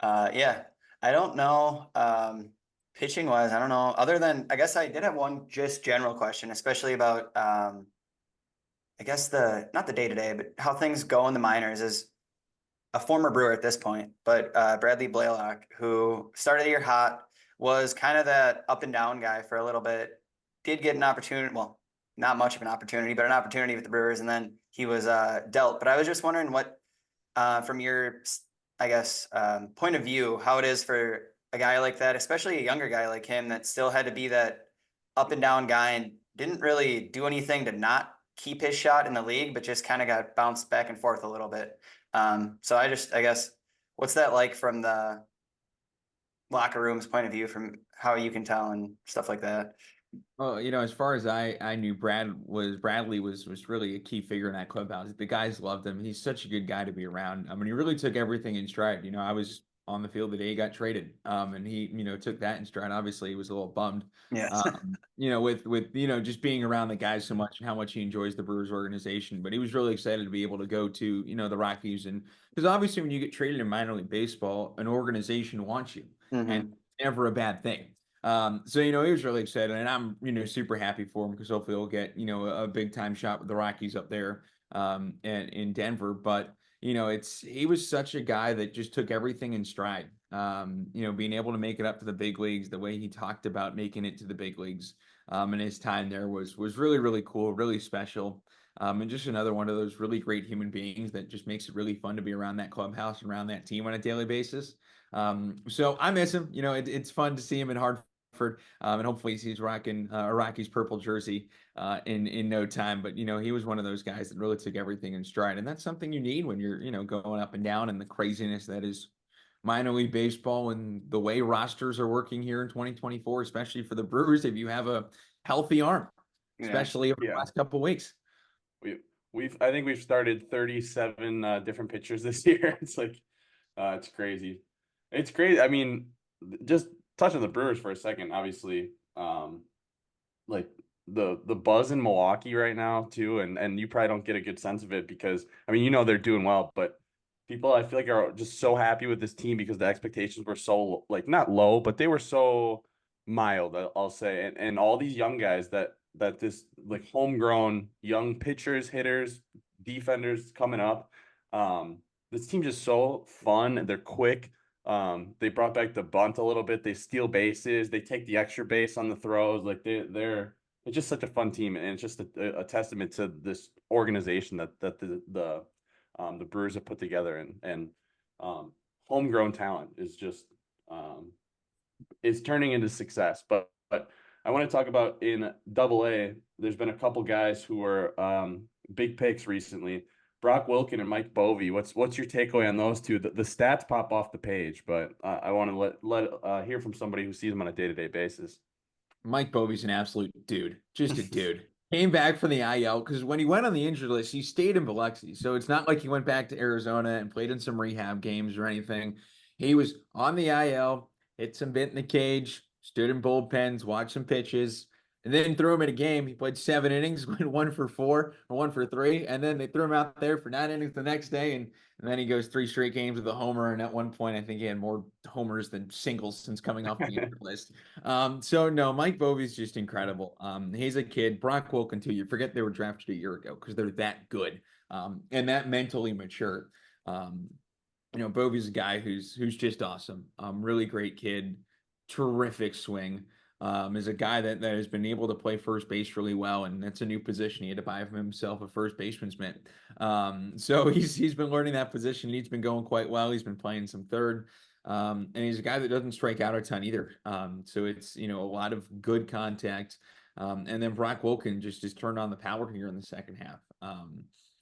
[SPEAKER 2] Yeah, I don't know. Pitching wise, I don't know. Other than, I guess I did have one just general question, especially about, I guess not the day to day, but how things go in the minors. Is a former Brewer at this point, but Bradley Blaylock, who started the year hot, was kind of that up and down guy for a little bit. Did get an opportunity, well, not much of an opportunity, but an opportunity with the Brewers, and then he was dealt. But I was just wondering what, from your, I guess, point of view, how it is for a guy like that, especially a younger guy like him that still had to be that up and down guy and didn't really do anything to not keep his shot in the league, but just kind of got bounced back and forth a little bit. So I guess, what's that like from the locker room's point of view, from how you can tell and stuff like that?
[SPEAKER 7] Well, as far as I knew, Bradley was really a key figure in that clubhouse. The guys loved him. He's such a good guy to be around. I mean, he really took everything in stride. I was on the field the day he got traded, and he took that in stride. Obviously, he was a little bummed.
[SPEAKER 2] Yeah.
[SPEAKER 7] With just being around the guys so much and how much he enjoys the Brewers organization. But he was really excited to be able to go to the Rockies, and because obviously when you get traded in minor league baseball, an organization wants you, and it's never a bad thing. So he was really excited, and I'm super happy for him because hopefully he'll get a big time shot with the Rockies up there and in Denver. But he was such a guy that just took everything in stride. Being able to make it up to the big leagues, the way he talked about making it to the big leagues, and his time there was really, really cool, really special. And just another one of those really great human beings that just makes it really fun to be around that clubhouse and around that team on a daily basis. So I miss him. It's fun to see him in hard and hopefully he's rocking a Rockies purple jersey in no time. But he was one of those guys that really took everything in stride, and that's something you need when you're going up and down and the craziness that is minor league baseball and the way rosters are working here in 2024, especially for the Brewers. If you have a healthy arm, especially over the last couple of weeks.
[SPEAKER 1] I think we've started 37 different pitchers this year. It's like, it's crazy. It's crazy. I mean, just touch on the Brewers for a second. Obviously, like the buzz in Milwaukee right now too, and you probably don't get a good sense of it because I mean they're doing well, but people I feel like are just so happy with this team because the expectations were so like not low, but they were so mild. I'll say, and all these young guys that this like homegrown young pitchers, hitters, defenders coming up. This team just so fun. They're quick. They brought back the bunt a little bit. They steal bases. They take the extra base on the throws. Like it's just such a fun team, and it's just a testament to this organization that the Brewers have put together, and homegrown talent is just is turning into success. But I want to talk about in AA. There's been a couple guys who were big picks recently. Brock Wilken and Mike Bovee. What's your takeaway on those two? The stats pop off the page, but I want to let hear from somebody who sees them on a day-to-day basis.
[SPEAKER 7] Mike Bovee's an absolute dude, just a dude. Came back from the IL because when he went on the injured list, he stayed in Biloxi. So it's not like he went back to Arizona and played in some rehab games or anything. He was on the IL, hit some bit in the cage, stood in bullpens, watched some pitches, and then threw him in a game. He played 7 innings, went 1 for 4 or 1 for 3, and then they threw him out there for 9 innings the next day, and then he goes 3 straight games with a homer, and at one point, I think he had more homers than singles since coming off the injured list. So no, Mike Bovee's just incredible. He's a kid. Brock Wilken too. You forget they were drafted a year ago because they're that good and that mentally mature. Bovee's a guy who's just awesome. Really great kid, terrific swing. Is a guy that has been able to play first base really well, and that's a new position. He had to buy for himself a first baseman's mitt. So he's been learning that position. He's been going quite well. He's been playing some third, and he's a guy that doesn't strike out a ton either. So it's a lot of good contact. And then Brock Wilken just turned on the power here in the second half.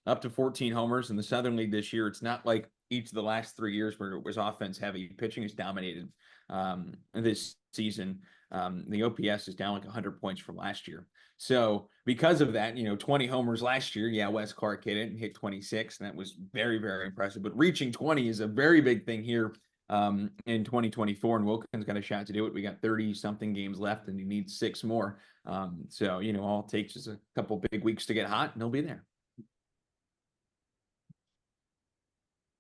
[SPEAKER 7] Up to 14 homers in the Southern League this year. It's not like each of the last 3 years where it was offense heavy. Pitching is dominated this season. The OPS is down like 100 points from last year. So because of that, 20 homers last year. Yeah, Wes Clark hit it and hit 26, and that was very, very impressive. But reaching 20 is a very big thing here in 2024, and Wilkins got a shot to do it. We got 30-something games left, and he needs 6 more. So, all it takes is a couple big weeks to get hot, and he'll be there.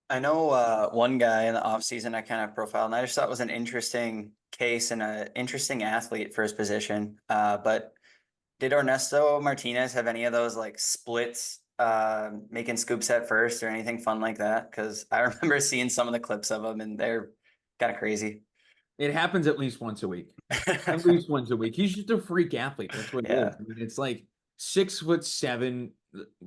[SPEAKER 2] I know one guy in the offseason I kind of profiled, and I just thought was an interesting case and an interesting athlete for his position. But did Ernesto Martinez have any of those like splits, making scoops at first or anything fun like that? Because I remember seeing some of the clips of them, and they're kind of crazy.
[SPEAKER 7] It happens at least once a week. At least once a week. He's just a freak athlete. That's what it is. I mean, it's like 6'7",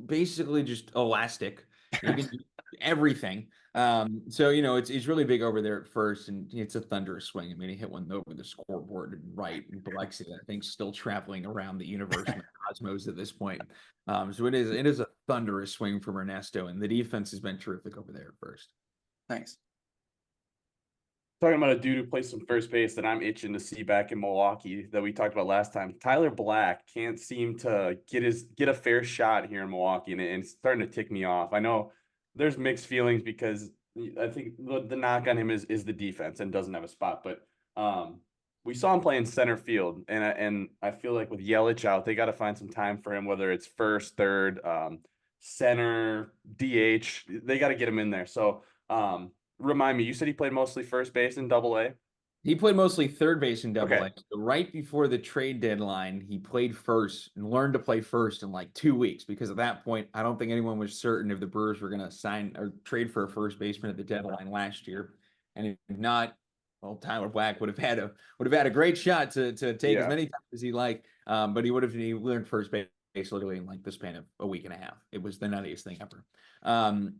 [SPEAKER 7] basically just elastic. He can do everything. So it's really big over there at first, and it's a thunderous swing. I mean, he hit one over the scoreboard and right in Biloxi. I think still traveling around the universe and the cosmos at this point. So it is a thunderous swing from Ernesto, and the defense has been terrific over there at first.
[SPEAKER 2] Thanks.
[SPEAKER 1] Talking about a dude who plays some first base that I'm itching to see back in Milwaukee that we talked about last time. Tyler Black can't seem to get a fair shot here in Milwaukee, and it's starting to tick me off. I know there's mixed feelings because I think the knock on him is the defense and doesn't have a spot. But we saw him play in center field, and I feel like with Yelich out, they got to find some time for him, whether it's first, third, center, DH. They got to get him in there. So remind me, you said he played mostly first base in AA?
[SPEAKER 7] He played mostly third base in AA.
[SPEAKER 1] Okay.
[SPEAKER 7] So right before the trade deadline, he played first and learned to play first in like 2 weeks, because at that point, I don't think anyone was certain if the Brewers were going to sign or trade for a first baseman at the deadline last year. And if not, well, Tyler Black would have had a great shot to take as many times as he liked, but he learned first base base literally in like the span of a week and a half. It was the nuttiest thing ever.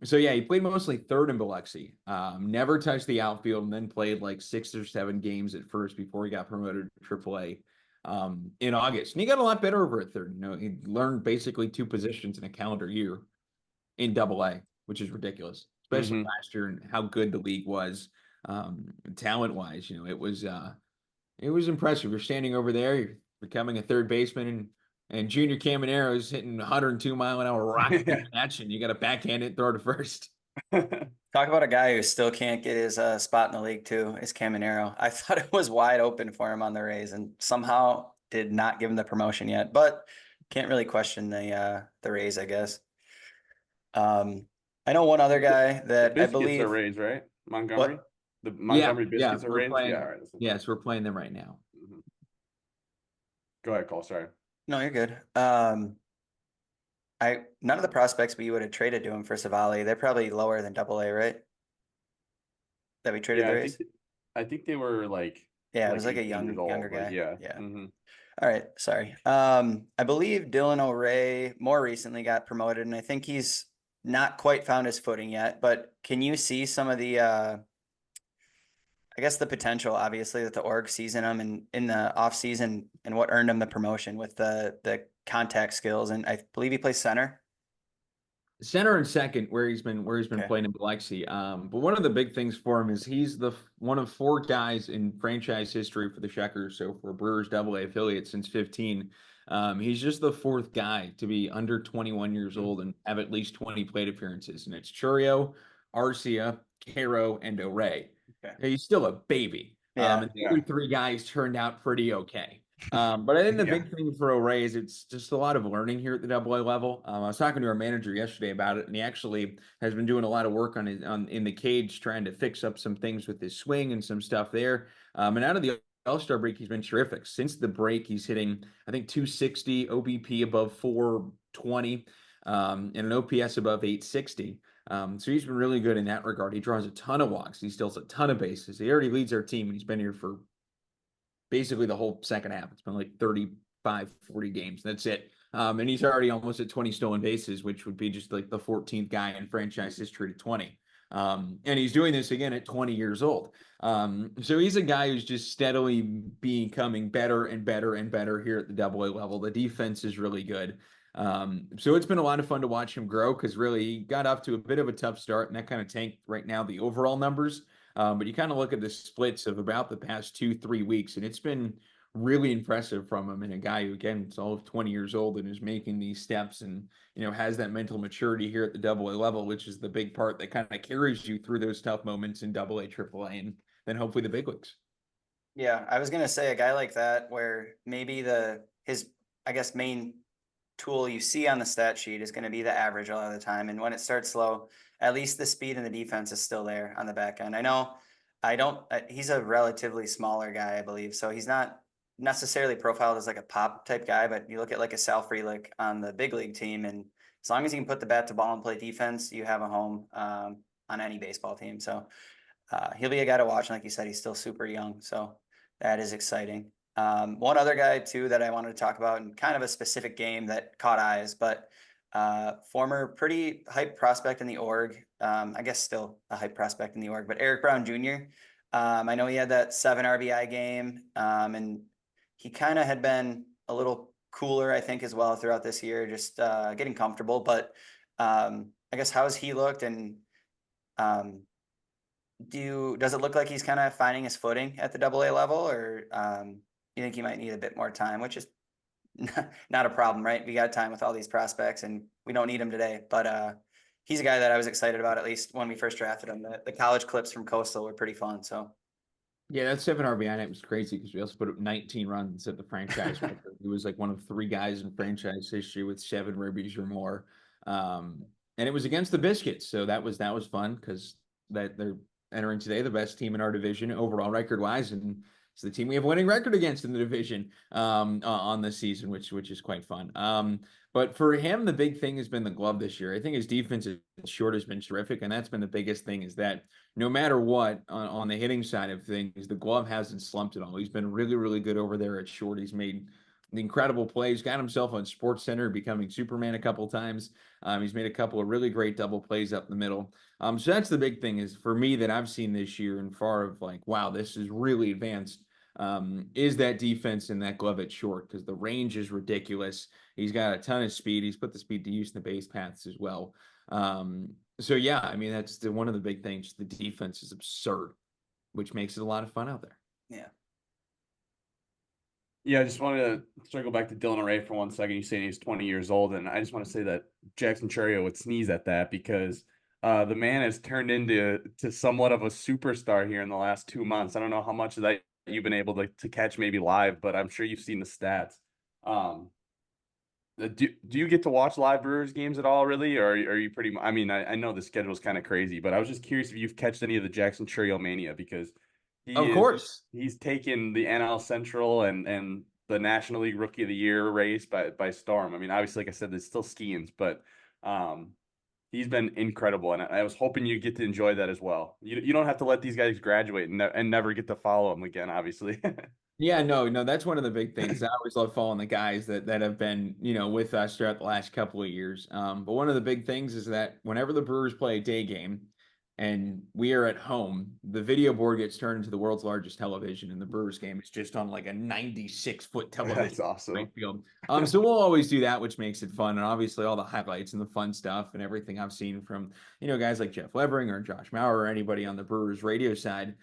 [SPEAKER 7] So yeah, he played mostly third in Biloxi. Never touched the outfield, and then played like 6 or 7 games at first before he got promoted to AAA in August. And he got a lot better over at third. You know, he learned basically 2 positions in a calendar year in AA, which is ridiculous, especially last year and how good the league was talent wise. You know, it was impressive. You're standing over there, you're becoming a third baseman, and Junior Camanero's hitting 102-mile-an-hour rocket catch, and you got to backhand it, throw to first.
[SPEAKER 2] Talk about a guy who still can't get his spot in the league too, is Caminero. I thought it was wide open for him on the Rays, and somehow did not give him the promotion yet. But can't really question the Rays, I guess. I know one other guy that I
[SPEAKER 1] Biscuits
[SPEAKER 2] believe
[SPEAKER 1] are Rays, right? Montgomery.
[SPEAKER 2] What?
[SPEAKER 1] The Montgomery Biscuits are
[SPEAKER 7] we're
[SPEAKER 1] Rays.
[SPEAKER 7] playing,
[SPEAKER 1] Yeah, all right.
[SPEAKER 7] yes, we're playing them right now.
[SPEAKER 1] Go ahead, Cole. Sorry.
[SPEAKER 2] No, you're good. None of the prospects we would have traded to him for Savali, they're probably lower than AA, right? That we traded
[SPEAKER 1] Yeah,
[SPEAKER 2] the Rays.
[SPEAKER 1] I think they were like.
[SPEAKER 2] Yeah, it was like a
[SPEAKER 1] 18 years old,
[SPEAKER 2] younger
[SPEAKER 1] like,
[SPEAKER 2] guy.
[SPEAKER 1] yeah.
[SPEAKER 2] Yeah.
[SPEAKER 1] Mhm.
[SPEAKER 2] All right, sorry. I believe Dylan O'Ray more recently got promoted, and I think he's not quite found his footing yet. But can you see some of the, I guess the potential, obviously, that the org sees in him in the off season, and what earned him the promotion with the contact skills? And I believe he plays center.
[SPEAKER 7] Center and second, where he's been
[SPEAKER 2] Okay.
[SPEAKER 7] playing in Biloxi. But one of the big things for him is he's one of 4 guys in franchise history for the Shuckers. So for Brewers AA affiliate since 15, he's just the 4th guy to be under 21 years old and have at least 20 plate appearances. And it's Churio, Arcia, Caro, and O'Ray.
[SPEAKER 2] Okay.
[SPEAKER 7] He's still a baby.
[SPEAKER 2] Yeah.
[SPEAKER 7] And the other 3 guys turned out pretty okay. But I think the big thing for O'Ray is it's just a lot of learning here at the AA level. I was talking to our manager yesterday about it, and he actually has been doing a lot of work on in the cage, trying to fix up some things with his swing and some stuff there. And out of the All-Star break, he's been terrific. Since the break, he's hitting, I think, 260, OBP above 420, and an OPS above 860. So he's been really good in that regard. He draws a ton of walks. He steals a ton of bases. He already leads our team, and he's been here for basically the whole second half. It's been like 35, 40 games. That's it. And he's already almost at 20 stolen bases, which would be just like the 14th guy in franchise history to 20. And he's doing this again at 20 years old. So he's a guy who's just steadily becoming better and better and better here at the AA level. The defense is really good. So it's been a lot of fun to watch him grow, because really he got off to a bit of a tough start, and that kind of tanked right now the overall numbers. But you kind of look at the splits of about the past 2-3 weeks, and it's been really impressive from him. And a guy who, again, is all of 20 years old and is making these steps, and has that mental maturity here at the AA level, which is the big part that kind of carries you through those tough moments in AA, AAA, and then hopefully the big leagues.
[SPEAKER 2] Yeah, I was gonna say a guy like that, where maybe his I guess main tool you see on the stat sheet is going to be the average a lot of the time, and when it starts slow, at least the speed and the defense is still there on the back end. I know he's a relatively smaller guy, I believe, so he's not necessarily profiled as like a pop type guy, but you look at like a Sal Frelick on the big league team, and as long as he can put the bat to ball and play defense, you have a home on any baseball team. So he'll be a guy to watch, and like you said, he's still super young, so that is exciting. One other guy too that I wanted to talk about, and kind of a specific game that caught eyes, but former pretty hype prospect in the org. I guess still a hype prospect in the org, but Eric Brown Jr. I know he had that 7 RBI game, and he kind of had been a little cooler, I think, as well throughout this year, just getting comfortable. But I guess how has he looked, and does it look like he's kind of finding his footing at the AA level, or you think he might need a bit more time, which is not a problem, right? We got time with all these prospects, and we don't need him today. But he's a guy that I was excited about, at least when we first drafted him. The college clips from Coastal were pretty fun. So
[SPEAKER 7] yeah, that 7 RBI night was crazy, because we also put up 19 runs at the franchise record. He was like one of 3 guys in franchise history with 7 ribbies or more. And it was against the Biscuits, so that was fun, because they're entering today the best team in our division overall record wise, and it's the team we have a winning record against in the division on this season, which is quite fun. But for him, the big thing has been the glove this year. I think his defense short has been terrific, and that's been the biggest thing, is that no matter what on the hitting side of things, the glove hasn't slumped at all. He's been really, really good over there at short. He's made incredible plays, got himself on Sports Center, becoming Superman a couple times. He's made a couple of really great double plays up the middle. So that's the big thing is for me that I've seen this year and far of like, wow, this is really advanced. Is that defense in that glove at short because the range is ridiculous. He's got a ton of speed. He's put the speed to use in the base paths as well. So yeah, I mean that's one of the big things. The defense is absurd, which makes it a lot of fun out there.
[SPEAKER 2] Yeah.
[SPEAKER 1] Yeah, I just wanted to circle back to Dylan Ray for 1 second. You saying he's 20 years old, and I just want to say that Jackson Churio would sneeze at that because the man has turned into somewhat of a superstar here in the last 2 months. I don't know how much of that you've been able to catch maybe live, but I'm sure you've seen the stats. Do you get to watch live Brewers games at all, really, or are you pretty? I mean, I know the schedule is kind of crazy, but I was just curious if you've catched any of the Jackson Churio mania because
[SPEAKER 7] Of course.
[SPEAKER 1] he's taken the NL Central and the National League Rookie of the Year race by storm. I mean, obviously, like I said, there's still Skeens, but he's been incredible, and I was hoping you get to enjoy that as well. You don't have to let these guys graduate and never get to follow them again, obviously.
[SPEAKER 7] Yeah, no, that's one of the big things. I always love following the guys that have been, with us throughout the last couple of years. But one of the big things is that whenever the Brewers play a day game and we are at home, the video board gets turned into the world's largest television, and the Brewers game is just on like a 96-foot television.
[SPEAKER 1] That's awesome.
[SPEAKER 7] Right field. So we'll always do that, which makes it fun. And obviously all the highlights and the fun stuff and everything I've seen from, guys like Jeff Levering or Josh Mauer or anybody on the Brewers radio side,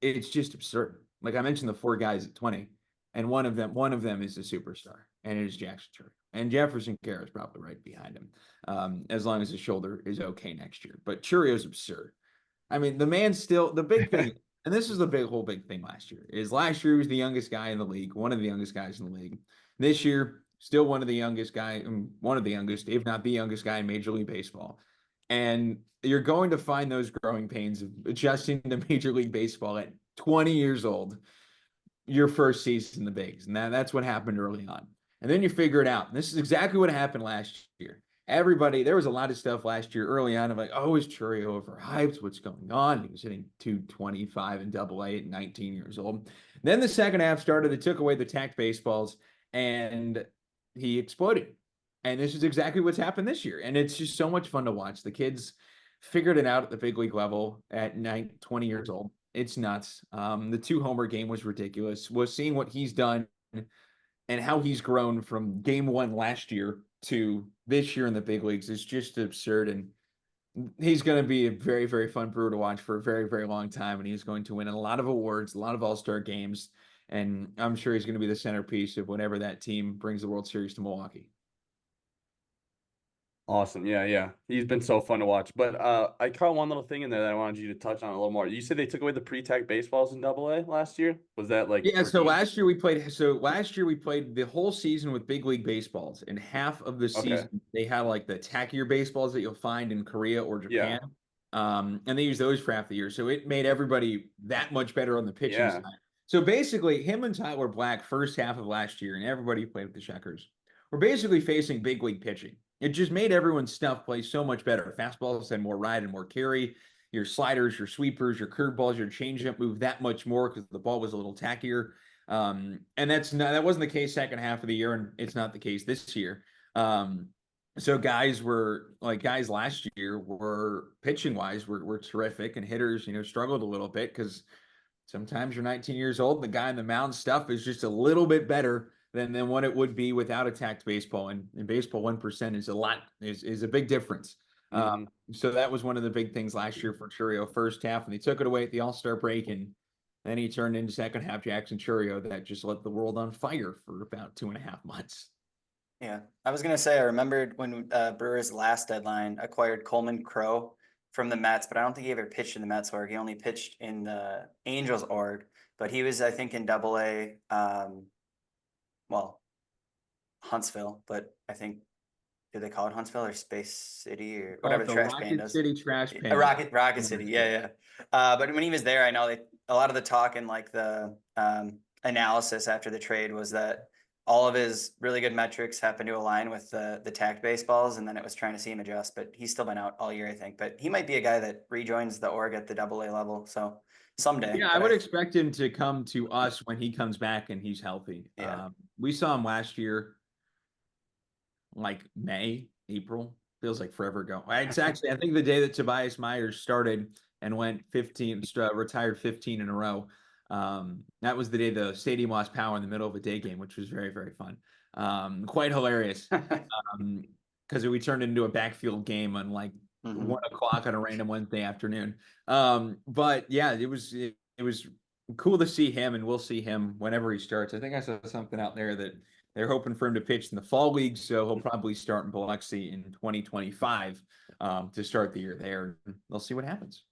[SPEAKER 7] it's just absurd. Like I mentioned, the 4 guys at 20, and one of them is a superstar, and it is Jackson Churio. And Jefferson Kara is probably right behind him, as long as his shoulder is okay next year. But Churio's absurd. I mean, the man's still the big thing, and this is the whole big thing last year. Last year he was the youngest guy in the league, one of the youngest guys in the league. This year, still one of the youngest, if not the youngest guy in Major League Baseball. And you're going to find those growing pains of adjusting to Major League Baseball at 20 years old, your first season in the bigs. And that's what happened early on. And then you figure it out. And this is exactly what happened last year. There was a lot of stuff last year early on of like, oh, is Churio overhyped? What's going on? He was hitting 225 in AA at 19 years old. Then the second half started. They took away the tacked baseballs, and he exploded. And this is exactly what's happened this year. And it's just so much fun to watch. The kids figured it out at the big league level at 20 years old. It's nuts. The 2-homer game was ridiculous. Was seeing what he's done and how he's grown from game 1 last year to this year in the big leagues is just absurd. And he's going to be a very, very fun Brewer to watch for a very, very long time. And he's going to win a lot of awards, a lot of all-star games. And I'm sure he's going to be the centerpiece of whenever that team brings the World Series to Milwaukee.
[SPEAKER 1] Awesome. Yeah. He's been so fun to watch. But I caught one little thing in there that I wanted you to touch on a little more. You said they took away the pre-tagged baseballs in AA last year. Was that like?
[SPEAKER 7] Yeah. So last year we played the whole season with big league baseballs, and half of the season they had like the tackier baseballs that you'll find in Korea or Japan. Yeah. And they use those for half the year. So it made everybody that much better on the pitching side. So basically, him and Tyler Black first half of last year, and everybody who played with the Shuckers, were basically facing big league pitching. It just made everyone's stuff play so much better. Fastballs had more ride and more carry. Your sliders, your sweepers, your curveballs, your changeup moved that much more because the ball was a little tackier. And that wasn't the case second half of the year, and it's not the case this year. So guys last year were pitching wise were terrific, and hitters struggled a little bit because sometimes you're 19 years old. The guy on the mound stuff is just a little bit better than what it would be without a tacked baseball. And in baseball, 1% is a big difference. So that was one of the big things last year for Churio first half, and they took it away at the All-Star break, and then he turned into second half Jackson Churio that just lit the world on fire for about 2.5 months.
[SPEAKER 2] Yeah. I was going to say, I remembered when Brewers last deadline acquired Coleman Crow from the Mets, but I don't think he ever pitched in the Mets org. He only pitched in the Angels org, but he was, I think, in AA, Huntsville, but I think, do they call it Huntsville or Space City or whatever the trash pan does?
[SPEAKER 7] City trash pan.
[SPEAKER 2] Rocket City, yeah. But when he was there, I know a lot of the talk and like the analysis after the trade was that all of his really good metrics happened to align with the tacked baseballs, and then it was trying to see him adjust. But he's still been out all year, I think. But he might be a guy that rejoins the org at the AA level. So someday.
[SPEAKER 7] Yeah, I would expect him to come to us when he comes back and he's healthy.
[SPEAKER 2] Yeah.
[SPEAKER 7] We saw him last year, like May, April. Feels like forever ago. It's actually, I think the day that Tobias Myers started and went 15, retired 15 in a row. That was the day the stadium lost power in the middle of a day game, which was very, very fun. Quite hilarious. Because we turned into a backfield game on like 1 o'clock on a random Wednesday afternoon. But yeah, it was cool to see him, and we'll see him whenever he starts. I think I saw something out there that they're hoping for him to pitch in the fall league, so he'll probably start in Biloxi in 2025 to start the year there. They'll see what happens.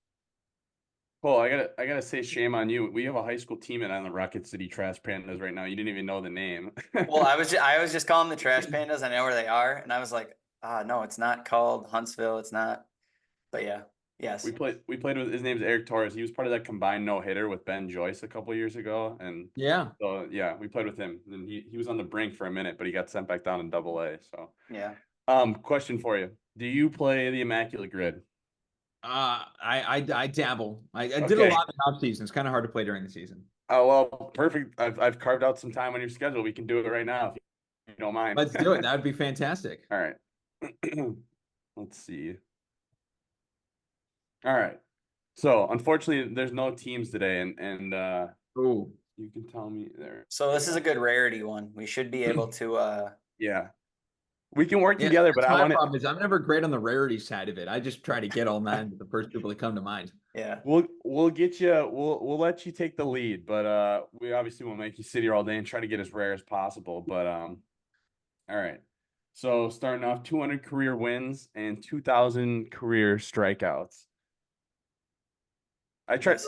[SPEAKER 1] Well, I gotta say, shame on you. We have a high school team on the Rocket City Trash Pandas right now. You didn't even know the name.
[SPEAKER 2] Well, I was just calling them the Trash Pandas. I know where they are, and I was like, no, it's not called Huntsville. It's not. But yeah, yes.
[SPEAKER 1] We played with, his name's Eric Torres. He was part of that combined no hitter with Ben Joyce a couple of years ago, and
[SPEAKER 7] yeah,
[SPEAKER 1] so yeah, we played with him. And he was on the brink for a minute, but he got sent back down in AA. So
[SPEAKER 2] yeah.
[SPEAKER 1] Question for you: do you play the Immaculate Grid?
[SPEAKER 7] I dabble. I did a lot in the off season. It's kind of hard to play during the season.
[SPEAKER 1] Oh well, perfect. I've carved out some time on your schedule. We can do it right now if you don't mind.
[SPEAKER 7] Let's do it. That would be fantastic.
[SPEAKER 1] All right. Let's see. All right. So unfortunately, there's no teams today, and
[SPEAKER 7] Ooh.
[SPEAKER 1] you can tell me there.
[SPEAKER 2] So this is a good rarity one. We should be able to.
[SPEAKER 1] Yeah. We can work together, but
[SPEAKER 7] my problem is I'm never great on the rarity side of it. I just try to get all nine of the first people that come to mind.
[SPEAKER 2] Yeah.
[SPEAKER 1] We'll get you. We'll let you take the lead, but we obviously won't make you sit here all day and try to get as rare as possible. But all right. So starting off, 200 career wins and 2,000 career strikeouts. I tried.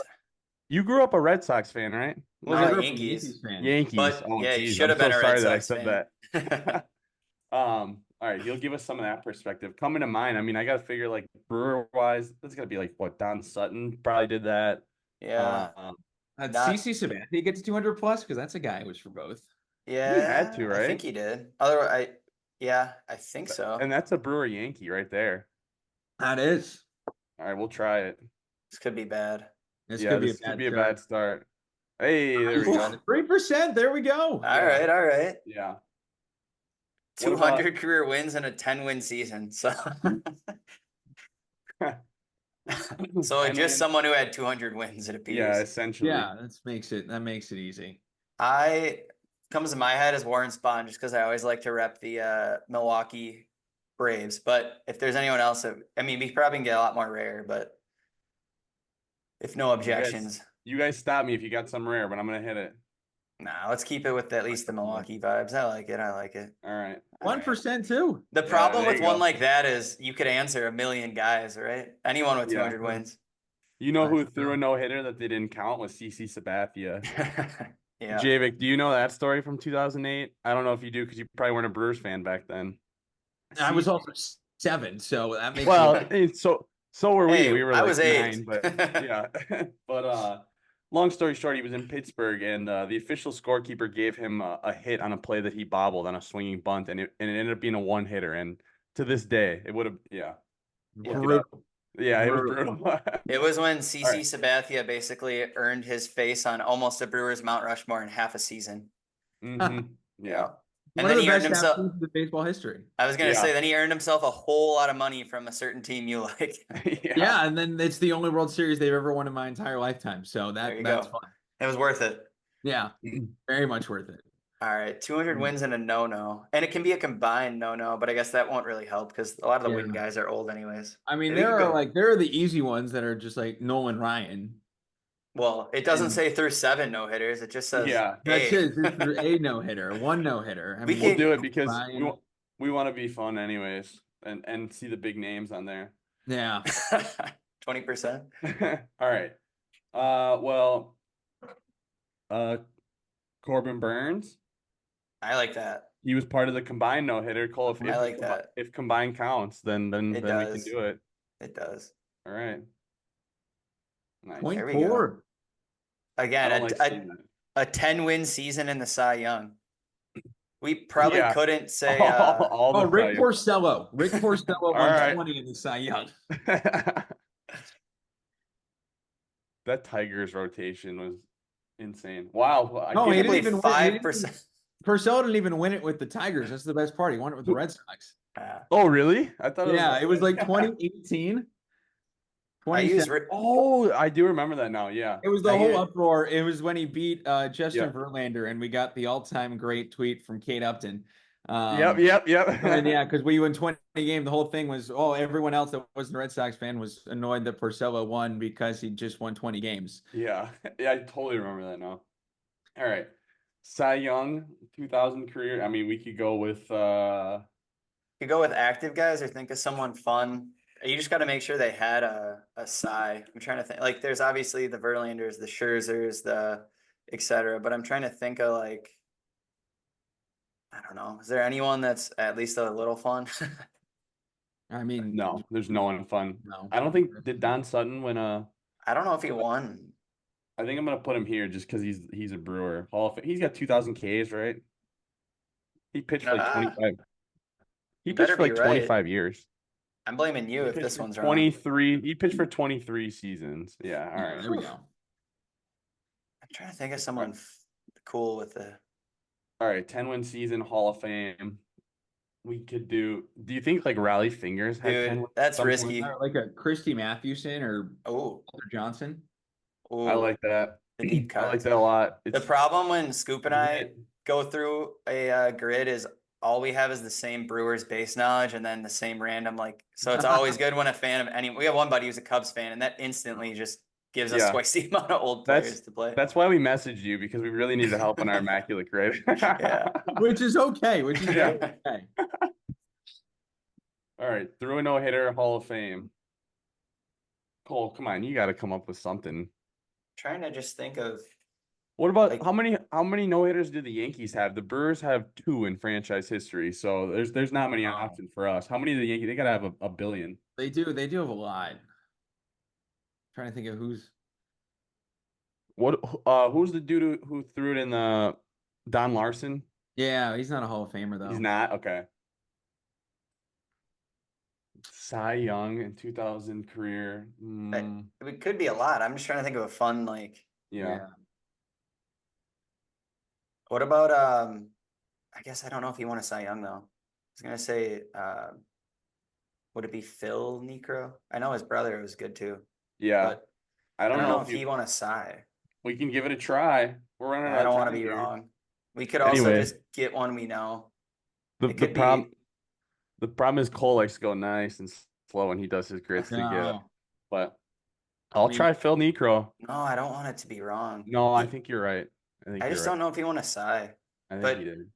[SPEAKER 1] You grew up a Red Sox fan, right?
[SPEAKER 2] No, Yankees.
[SPEAKER 1] Yankees.
[SPEAKER 2] But yeah, you should have
[SPEAKER 1] I'm
[SPEAKER 2] been
[SPEAKER 1] so
[SPEAKER 2] a Red
[SPEAKER 1] sorry that I
[SPEAKER 2] Sox
[SPEAKER 1] said
[SPEAKER 2] fan.
[SPEAKER 1] that. All right, you'll give us some of that perspective. Coming to mind, I mean, I gotta figure like Brewer wise, that's gotta be like what Don Sutton probably did that.
[SPEAKER 2] Yeah.
[SPEAKER 7] CC Sabathia gets 200 plus because that's a guy who was for both.
[SPEAKER 2] Yeah,
[SPEAKER 1] he had to, right?
[SPEAKER 2] I think he did. Otherwise, I think so.
[SPEAKER 1] And that's a Brewer Yankee right there.
[SPEAKER 7] That is.
[SPEAKER 1] All right, we'll try it.
[SPEAKER 2] This could be bad.
[SPEAKER 7] This
[SPEAKER 1] could be a bad start. Hey, there we go.
[SPEAKER 7] 3%. There we go.
[SPEAKER 2] All right.
[SPEAKER 1] Yeah.
[SPEAKER 2] 200 career wins in a 10-win season. So, just someone who had 200 wins, it appears.
[SPEAKER 1] Yeah, essentially.
[SPEAKER 7] Yeah, that makes it easy.
[SPEAKER 2] Comes to my head is Warren Spahn, just because I always like to rep the Milwaukee Braves. But if there's anyone else, we probably can get a lot more rare, but if no objections.
[SPEAKER 1] You guys stop me if you got some rare, but I'm gonna hit it.
[SPEAKER 2] Nah, let's keep it with at least the Milwaukee vibes. I like it.
[SPEAKER 1] All right.
[SPEAKER 7] 1% too.
[SPEAKER 2] The problem with one like that is you could answer a million guys, right? Anyone with 200 wins.
[SPEAKER 1] You know who threw a no-hitter that they didn't count was CC Sabathia.
[SPEAKER 2] Yeah.
[SPEAKER 1] Javik, do you know that story from 2008? I don't know if you do because you probably weren't a Brewers fan back then.
[SPEAKER 7] I was also 7, so that makes
[SPEAKER 1] so were we.
[SPEAKER 2] Hey,
[SPEAKER 1] We were
[SPEAKER 2] I
[SPEAKER 1] like
[SPEAKER 2] was
[SPEAKER 1] 9,
[SPEAKER 2] 8.
[SPEAKER 1] but yeah. But long story short, he was in Pittsburgh, and the official scorekeeper gave him a hit on a play that he bobbled on a swinging bunt, and it ended up being a one-hitter. And to this day, it would have,
[SPEAKER 7] brutal.
[SPEAKER 1] Yeah, it was brutal.
[SPEAKER 2] It was when CC Sabathia basically earned his face on almost a Brewers Mount Rushmore in half a season.
[SPEAKER 1] Mm-hmm. Yeah.
[SPEAKER 2] And
[SPEAKER 7] One
[SPEAKER 2] then
[SPEAKER 7] of the
[SPEAKER 2] he earned
[SPEAKER 7] best
[SPEAKER 2] himself.
[SPEAKER 7] athletes in baseball history.
[SPEAKER 2] I was gonna say, then he earned himself a whole lot of money from a certain team you like.
[SPEAKER 7] Yeah, and then it's the only World Series they've ever won in my entire lifetime. So that's fun.
[SPEAKER 2] It was worth it.
[SPEAKER 7] Yeah, very much worth it.
[SPEAKER 2] All right, 200 wins and a no-no, and it can be a combined no-no, but I guess that won't really help because a lot of the win guys are old anyways.
[SPEAKER 7] I mean, there are the easy ones that are just like Nolan Ryan.
[SPEAKER 2] Well, it doesn't say through 7 no-hitters. It just says
[SPEAKER 7] that's it. Through a no-hitter, 1 no-hitter.
[SPEAKER 1] We'll do it because we want to be fun anyways and see the big names on there.
[SPEAKER 7] Yeah.
[SPEAKER 2] 20%.
[SPEAKER 1] All right. Corbin Burns.
[SPEAKER 2] I like that.
[SPEAKER 1] He was part of the combined no-hitter. Cole,
[SPEAKER 2] I like that.
[SPEAKER 1] If combined counts, then we can do it.
[SPEAKER 2] It does.
[SPEAKER 1] All right. Nice.
[SPEAKER 7] 0.4.
[SPEAKER 2] Again, a 10-win season in the Cy Young. We probably
[SPEAKER 1] Yeah.
[SPEAKER 2] couldn't say
[SPEAKER 1] all the
[SPEAKER 7] Oh, Rick
[SPEAKER 1] time.
[SPEAKER 7] Porcello. Rick Porcello won
[SPEAKER 1] right.
[SPEAKER 7] 20 in the Cy Young.
[SPEAKER 1] That Tigers rotation was insane. Wow. I
[SPEAKER 7] No,
[SPEAKER 1] can't
[SPEAKER 7] he didn't
[SPEAKER 2] believe
[SPEAKER 7] even win.
[SPEAKER 2] 5%.
[SPEAKER 7] Purcell didn't even win it with the Tigers. That's the best part. He won it with the Red Sox.
[SPEAKER 1] Oh, really? I thought
[SPEAKER 7] Yeah, it was like
[SPEAKER 1] Yeah.
[SPEAKER 7] 2018.
[SPEAKER 2] I use
[SPEAKER 7] 27.
[SPEAKER 2] Rick.
[SPEAKER 1] Oh, I do remember that now. Yeah.
[SPEAKER 7] It was the
[SPEAKER 2] I
[SPEAKER 7] whole
[SPEAKER 2] hear-
[SPEAKER 7] uproar. It was when he beat Justin
[SPEAKER 1] Yeah.
[SPEAKER 7] Verlander, and we got the all-time great tweet from Kate Upton.
[SPEAKER 1] Yep.
[SPEAKER 7] And yeah, because we won 20 game. The whole thing was, oh, everyone else that wasn't a Red Sox fan was annoyed that Porcello won because he just won 20 games.
[SPEAKER 1] Yeah. Yeah, I totally remember that now. All right. Cy Young, 2000 career. I mean, we could go with
[SPEAKER 2] You go with active guys or think of someone fun. You just got to make sure they had a Cy. I'm trying to think. Like, there's obviously the Verlanders, the Scherzers, the etc. But I'm trying to think of like, I don't know. Is there anyone that's at least a little fun?
[SPEAKER 7] I mean,
[SPEAKER 1] no, there's no one fun.
[SPEAKER 7] No.
[SPEAKER 1] I don't think did Don Sutton win a
[SPEAKER 2] I don't know if he won.
[SPEAKER 1] I think I'm gonna put him here just because he's a Brewer. Hall of Fame. He's got 2,000 Ks, right? He pitched for like 25. He pitched
[SPEAKER 2] better
[SPEAKER 1] for like
[SPEAKER 2] be right.
[SPEAKER 1] 25 years.
[SPEAKER 2] I'm blaming you
[SPEAKER 1] He
[SPEAKER 2] if
[SPEAKER 1] pitched
[SPEAKER 2] this
[SPEAKER 1] for
[SPEAKER 2] one's wrong.
[SPEAKER 1] 23. He pitched for 23 seasons. Yeah. All right.
[SPEAKER 7] There we go.
[SPEAKER 2] I'm trying to think of someone cool with the.
[SPEAKER 1] All right. 10-win season, Hall of Fame. We could do. Do you think like Rally Fingers had 10
[SPEAKER 2] Dude,
[SPEAKER 1] wins
[SPEAKER 2] that's
[SPEAKER 1] at some point?
[SPEAKER 2] risky.
[SPEAKER 7] Like a Christy Mathewson or
[SPEAKER 2] Oh,
[SPEAKER 7] Walter Johnson.
[SPEAKER 1] I like that.
[SPEAKER 2] the deep
[SPEAKER 1] I like
[SPEAKER 2] cuts.
[SPEAKER 1] that a lot.
[SPEAKER 2] The problem when Scoop and I
[SPEAKER 1] it-
[SPEAKER 2] go through a grid is all we have is the same Brewers base knowledge and then the same random like. So it's always good when a fan of any. We have one buddy who's a Cubs fan, and that instantly just gives us
[SPEAKER 1] Yeah.
[SPEAKER 2] twice the amount of old
[SPEAKER 1] That's-
[SPEAKER 2] players to play.
[SPEAKER 1] That's why we messaged you because we really needed help on our immaculate grid.
[SPEAKER 2] Yeah.
[SPEAKER 7] Which is okay. Which is
[SPEAKER 1] Yeah.
[SPEAKER 7] okay.
[SPEAKER 1] All right, threw a no hitter, Hall of Fame. Cole, come on, you got to come up with something.
[SPEAKER 2] Trying to just think of.
[SPEAKER 1] What about
[SPEAKER 2] Like-
[SPEAKER 1] how many no hitters do the Yankees have? The Brewers have 2 in franchise history, so there's not many options for us. How many do the Yankees? They got to have a billion.
[SPEAKER 7] They do have a lot. Trying to think of who's.
[SPEAKER 1] Who's the dude who threw it in the Don Larson?
[SPEAKER 7] Yeah, he's not a Hall of Famer though.
[SPEAKER 1] He's not okay. Cy Young in 2000 career.
[SPEAKER 2] It could be a lot. I'm just trying to think of a fun like.
[SPEAKER 1] Yeah.
[SPEAKER 2] What about I guess I don't know if you want to Cy Young though. I was gonna say would it be Phil Necro? I know his brother was good too.
[SPEAKER 1] Yeah.
[SPEAKER 2] But
[SPEAKER 1] I don't know if
[SPEAKER 2] he want to Cy.
[SPEAKER 1] we can give it a try. We're running out
[SPEAKER 2] I
[SPEAKER 1] of
[SPEAKER 2] don't want to
[SPEAKER 1] time
[SPEAKER 2] be
[SPEAKER 1] here.
[SPEAKER 2] wrong. We could also
[SPEAKER 1] Anyway.
[SPEAKER 2] just get one we know.
[SPEAKER 1] The
[SPEAKER 2] It could be-
[SPEAKER 1] problem is Cole likes to go nice and slow when he does his grits to get.
[SPEAKER 7] No.
[SPEAKER 1] But I'll
[SPEAKER 7] mean-
[SPEAKER 1] try Phil Necro.
[SPEAKER 2] No, I don't want it to be wrong.
[SPEAKER 1] No, I think you're right.
[SPEAKER 2] I just don't know if he want to Cy.
[SPEAKER 1] I think
[SPEAKER 2] but-
[SPEAKER 1] he did.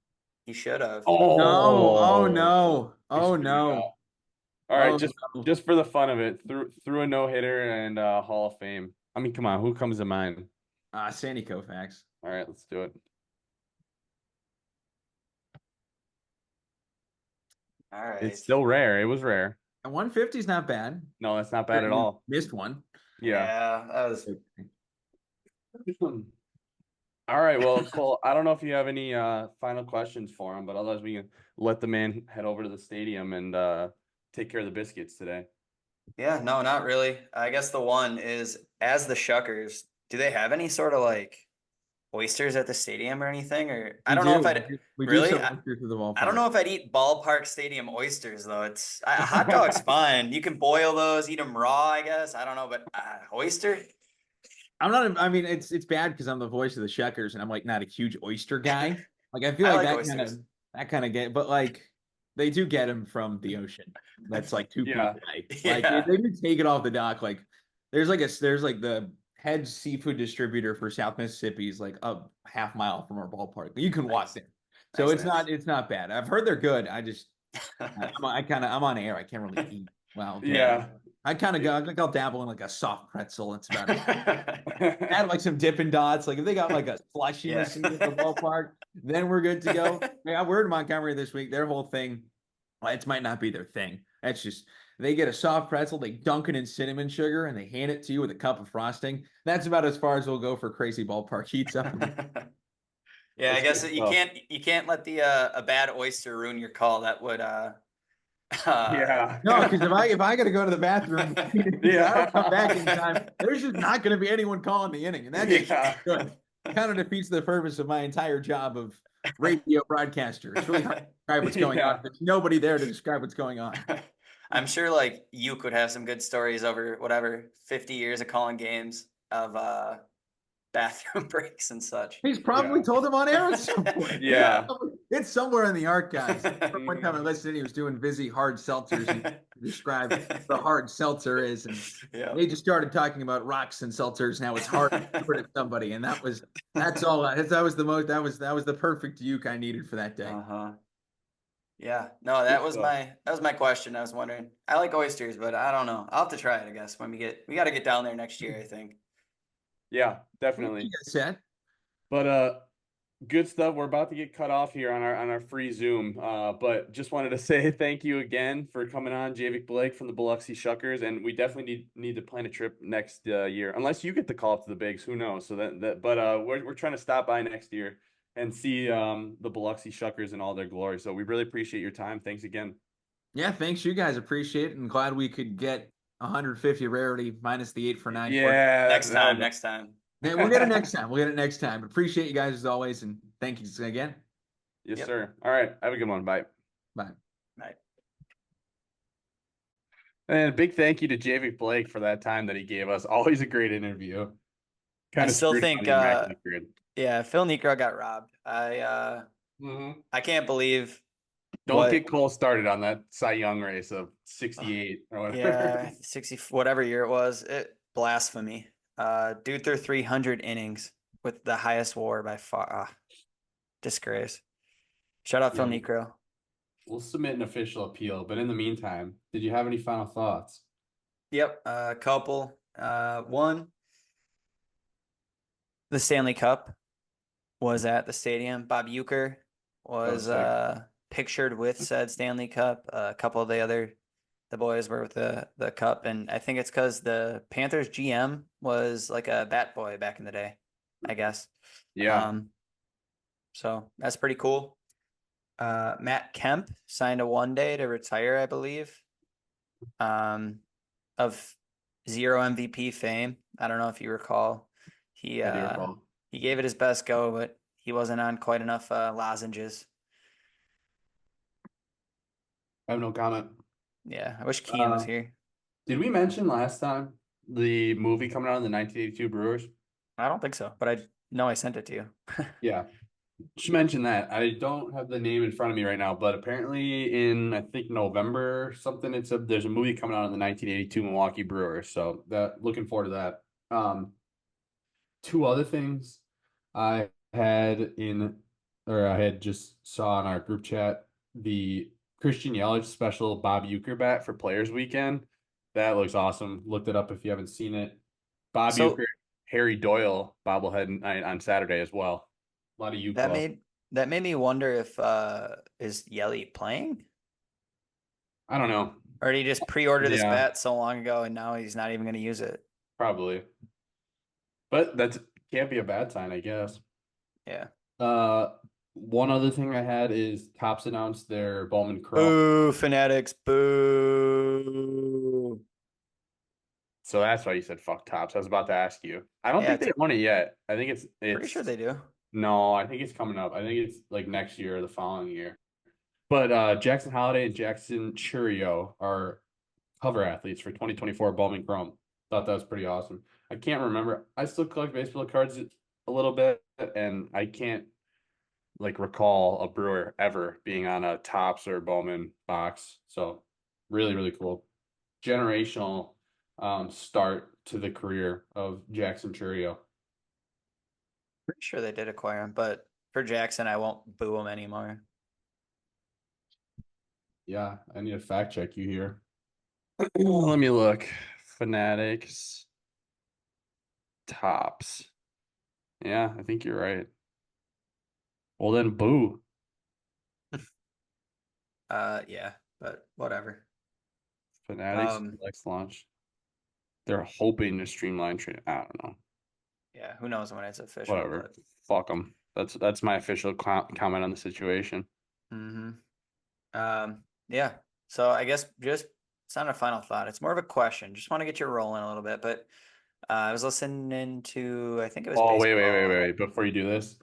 [SPEAKER 2] He should have.
[SPEAKER 1] Oh
[SPEAKER 7] No. Oh no.
[SPEAKER 1] He
[SPEAKER 7] Oh
[SPEAKER 1] screwed it
[SPEAKER 7] no.
[SPEAKER 1] up. All right,
[SPEAKER 7] Oh,
[SPEAKER 1] just for the fun of it, threw a no hitter and Hall of Fame. I mean, come on, who comes to mind?
[SPEAKER 7] Sandy Koufax.
[SPEAKER 1] All right, let's do it.
[SPEAKER 2] All right.
[SPEAKER 1] It's still rare. It was rare.
[SPEAKER 7] And 150 is not bad.
[SPEAKER 1] No, that's not bad at all.
[SPEAKER 7] Missed one.
[SPEAKER 1] Yeah.
[SPEAKER 2] That was.
[SPEAKER 1] All right. Well, Cole, I don't know if you have any final questions for him, but otherwise we can let the man head over to the stadium and take care of the biscuits today.
[SPEAKER 2] Yeah, no, not really. I guess the one is as the Shuckers, do they have any sort of like oysters at the stadium or anything? Or I don't know if I'd
[SPEAKER 7] We
[SPEAKER 2] really?
[SPEAKER 7] do sell oysters to the ballpark.
[SPEAKER 2] I don't know if I'd eat ballpark stadium oysters though. It's a hot dog's fine. You can boil those, eat them raw, I guess. I don't know, but oyster?
[SPEAKER 7] I'm not. I mean, it's bad because I'm the voice of the Shuckers, and I'm like not a huge oyster guy. Like I feel
[SPEAKER 2] I
[SPEAKER 7] like,
[SPEAKER 2] like
[SPEAKER 7] that kind of get, but like they do get them from the ocean. That's like 2 feet
[SPEAKER 1] Yeah.
[SPEAKER 7] high. Like
[SPEAKER 2] Yeah.
[SPEAKER 7] they do take it off the dock. Like there's like the head seafood distributor for South Mississippi is like a half mile from our ballpark. You can walk there, so
[SPEAKER 2] Nice,
[SPEAKER 7] it's not bad. I've heard they're good. I just I'm on air. I can't really eat. Wow.
[SPEAKER 1] Yeah.
[SPEAKER 7] I kind of go. I think I'll dabble in like a soft pretzel. That's about it. Add like some Dippin' Dots. Like if they got like a slushy
[SPEAKER 2] Yeah.
[SPEAKER 7] machine at the ballpark, then we're good to go. Yeah, we're in Montgomery this week. Their whole thing, well, it might not be their thing. That's just they get a soft pretzel, they dunk it in cinnamon sugar, and they hand it to you with a cup of frosting. That's about as far as we'll go for crazy ballpark pizza.
[SPEAKER 2] Yeah, Yeah, I
[SPEAKER 1] That's
[SPEAKER 2] guess
[SPEAKER 1] good
[SPEAKER 2] you
[SPEAKER 1] stuff.
[SPEAKER 2] can't let the a bad oyster ruin your call. That would
[SPEAKER 1] Yeah.
[SPEAKER 7] No, because if I got to go to the bathroom,
[SPEAKER 1] Yeah.
[SPEAKER 7] I don't come back in time. There's just not going to be anyone calling the inning, and that's
[SPEAKER 1] Yeah.
[SPEAKER 7] good. Kind of defeats the purpose of my entire job of radio broadcaster. It's really hard to describe what's going on.
[SPEAKER 1] Yeah.
[SPEAKER 7] There's nobody there to describe what's going on.
[SPEAKER 2] I'm sure like you could have some good stories over whatever 50 years of calling games of bathroom breaks and such.
[SPEAKER 7] He's probably
[SPEAKER 1] Yeah.
[SPEAKER 7] told him on air at some point.
[SPEAKER 1] Yeah.
[SPEAKER 7] It's somewhere in the archives. One time I
[SPEAKER 1] Mhm.
[SPEAKER 7] listened, he was doing Vizzy hard seltzers and described what a hard seltzer is, and
[SPEAKER 2] Yeah.
[SPEAKER 7] they just started talking about rocks and seltzers. Now it's hard to put it somebody, and that's all. That was the perfect uke I needed for that day.
[SPEAKER 2] Uh-huh. Yeah. No, that was my question. I was wondering. I like oysters, but I don't know. I'll have to try it, I guess, when we got to get down there next year, I think.
[SPEAKER 1] Yeah,
[SPEAKER 7] You
[SPEAKER 1] definitely.
[SPEAKER 7] guys said.
[SPEAKER 1] But good stuff. We're about to get cut off here on our free Zoom. But just wanted to say thank you again for coming on, Javik Blake from the Biloxi Shuckers, and we definitely need to plan a trip next year, unless you get the call up to the Bigs. Who knows? So but we're trying to stop by next year and see the Biloxi Shuckers in all their glory. So we really appreciate your time. Thanks again.
[SPEAKER 7] Yeah, thanks. You guys appreciate it, and glad we could get 150 rarity minus the 8 for 9.
[SPEAKER 1] Yeah,
[SPEAKER 2] Next time.
[SPEAKER 7] Yeah, we'll get it next time. We'll get it next time. But appreciate you guys as always, and thank you again.
[SPEAKER 1] Yes,
[SPEAKER 2] Yep.
[SPEAKER 1] sir. All right. Have a good one. Bye.
[SPEAKER 7] Bye.
[SPEAKER 2] Right.
[SPEAKER 1] And a big thank you to Javik Blake for that time that he gave us. Always a great interview.
[SPEAKER 2] I still
[SPEAKER 1] screwed
[SPEAKER 2] think
[SPEAKER 1] on the immaculate grid.
[SPEAKER 2] yeah, Phil Niekro got robbed. I can't believe
[SPEAKER 1] Don't get Cole started on that Cy Young race of 68 or whatever.
[SPEAKER 2] yeah, 60 whatever year it was. Blasphemy. Dude threw 300 innings with the highest WAR by far. Disgrace. Shout out Phil
[SPEAKER 1] Yeah.
[SPEAKER 2] Niekro.
[SPEAKER 1] We'll submit an official appeal, but in the meantime, did you have any final thoughts?
[SPEAKER 2] Yep, a couple. One, the Stanley Cup was at the stadium. Bob Uecker was
[SPEAKER 1] sick.
[SPEAKER 2] pictured with said Stanley Cup. A couple of the boys were with the cup, and I think it's because the Panthers GM was like a bat boy back in the day, I guess.
[SPEAKER 1] Yeah.
[SPEAKER 2] So that's pretty cool. Matt Kemp signed a 1-day to retire, I believe. Of 0 MVP fame. I don't know if you recall. He
[SPEAKER 1] I do recall.
[SPEAKER 2] he gave it his best go, but he wasn't on quite enough lozenges.
[SPEAKER 1] I have no comment.
[SPEAKER 2] Yeah, I wish Keane was here.
[SPEAKER 1] Did we mention last time the movie coming out in the 1982 Brewers?
[SPEAKER 2] I don't think so, but I know I sent it to you.
[SPEAKER 1] Yeah. Should mention that. I don't have the name in front of me right now, but apparently in I think November or something, there's a movie coming out in the 1982 Milwaukee Brewers. So looking forward to that. Two other things I had just saw in our group chat, the Christian Yelich special Bob Uecker bat for Players Weekend. That looks awesome. Looked it up if you haven't seen it. Bob Uecker, Harry Doyle bobblehead on Saturday as well. A lot of Uecker.
[SPEAKER 2] That made me wonder if is Yelich playing?
[SPEAKER 1] I don't know.
[SPEAKER 2] Or did he just pre-order this
[SPEAKER 1] Yeah.
[SPEAKER 2] bat so long ago and now he's not even going to use it?
[SPEAKER 1] Probably. But that can't be a bad sign, I guess.
[SPEAKER 2] Yeah.
[SPEAKER 1] One other thing I had is Topps announced their Bowman Chrome.
[SPEAKER 2] Boo, Fanatics, boo.
[SPEAKER 1] So that's why you said fuck Topps. I was about to ask you. I don't think they won it yet. I think it's
[SPEAKER 2] Pretty sure they do.
[SPEAKER 1] No, I think it's coming up. I think it's like next year or the following year. But Jackson Holiday and Jackson Churio are cover athletes for 2024 Bowman Chrome. Thought that was pretty awesome. I can't remember. I still collect baseball cards a little bit, and I can't like recall a Brewer ever being on a Topps or Bowman box. So really, really cool. Generational start to the career of Jackson Churio.
[SPEAKER 2] Pretty sure they did acquire him, but for Jackson, I won't boo him anymore.
[SPEAKER 1] Yeah, I need to fact check you here. Let me look. Fanatics. Topps. Yeah, I think you're right. Well then, boo.
[SPEAKER 2] Yeah, but whatever.
[SPEAKER 1] Fanatics Flex launch. They're hoping to streamline trade. I don't know.
[SPEAKER 2] Yeah, who knows when it's official.
[SPEAKER 1] Whatever.
[SPEAKER 2] But
[SPEAKER 1] Fuck them. That's my official comment on the situation.
[SPEAKER 2] Yeah. So I guess just it's not a final thought. It's more of a question. Just want to get you rolling a little bit. But I was listening to, I think it was
[SPEAKER 1] Oh,
[SPEAKER 2] baseball.
[SPEAKER 1] wait. Before you do this,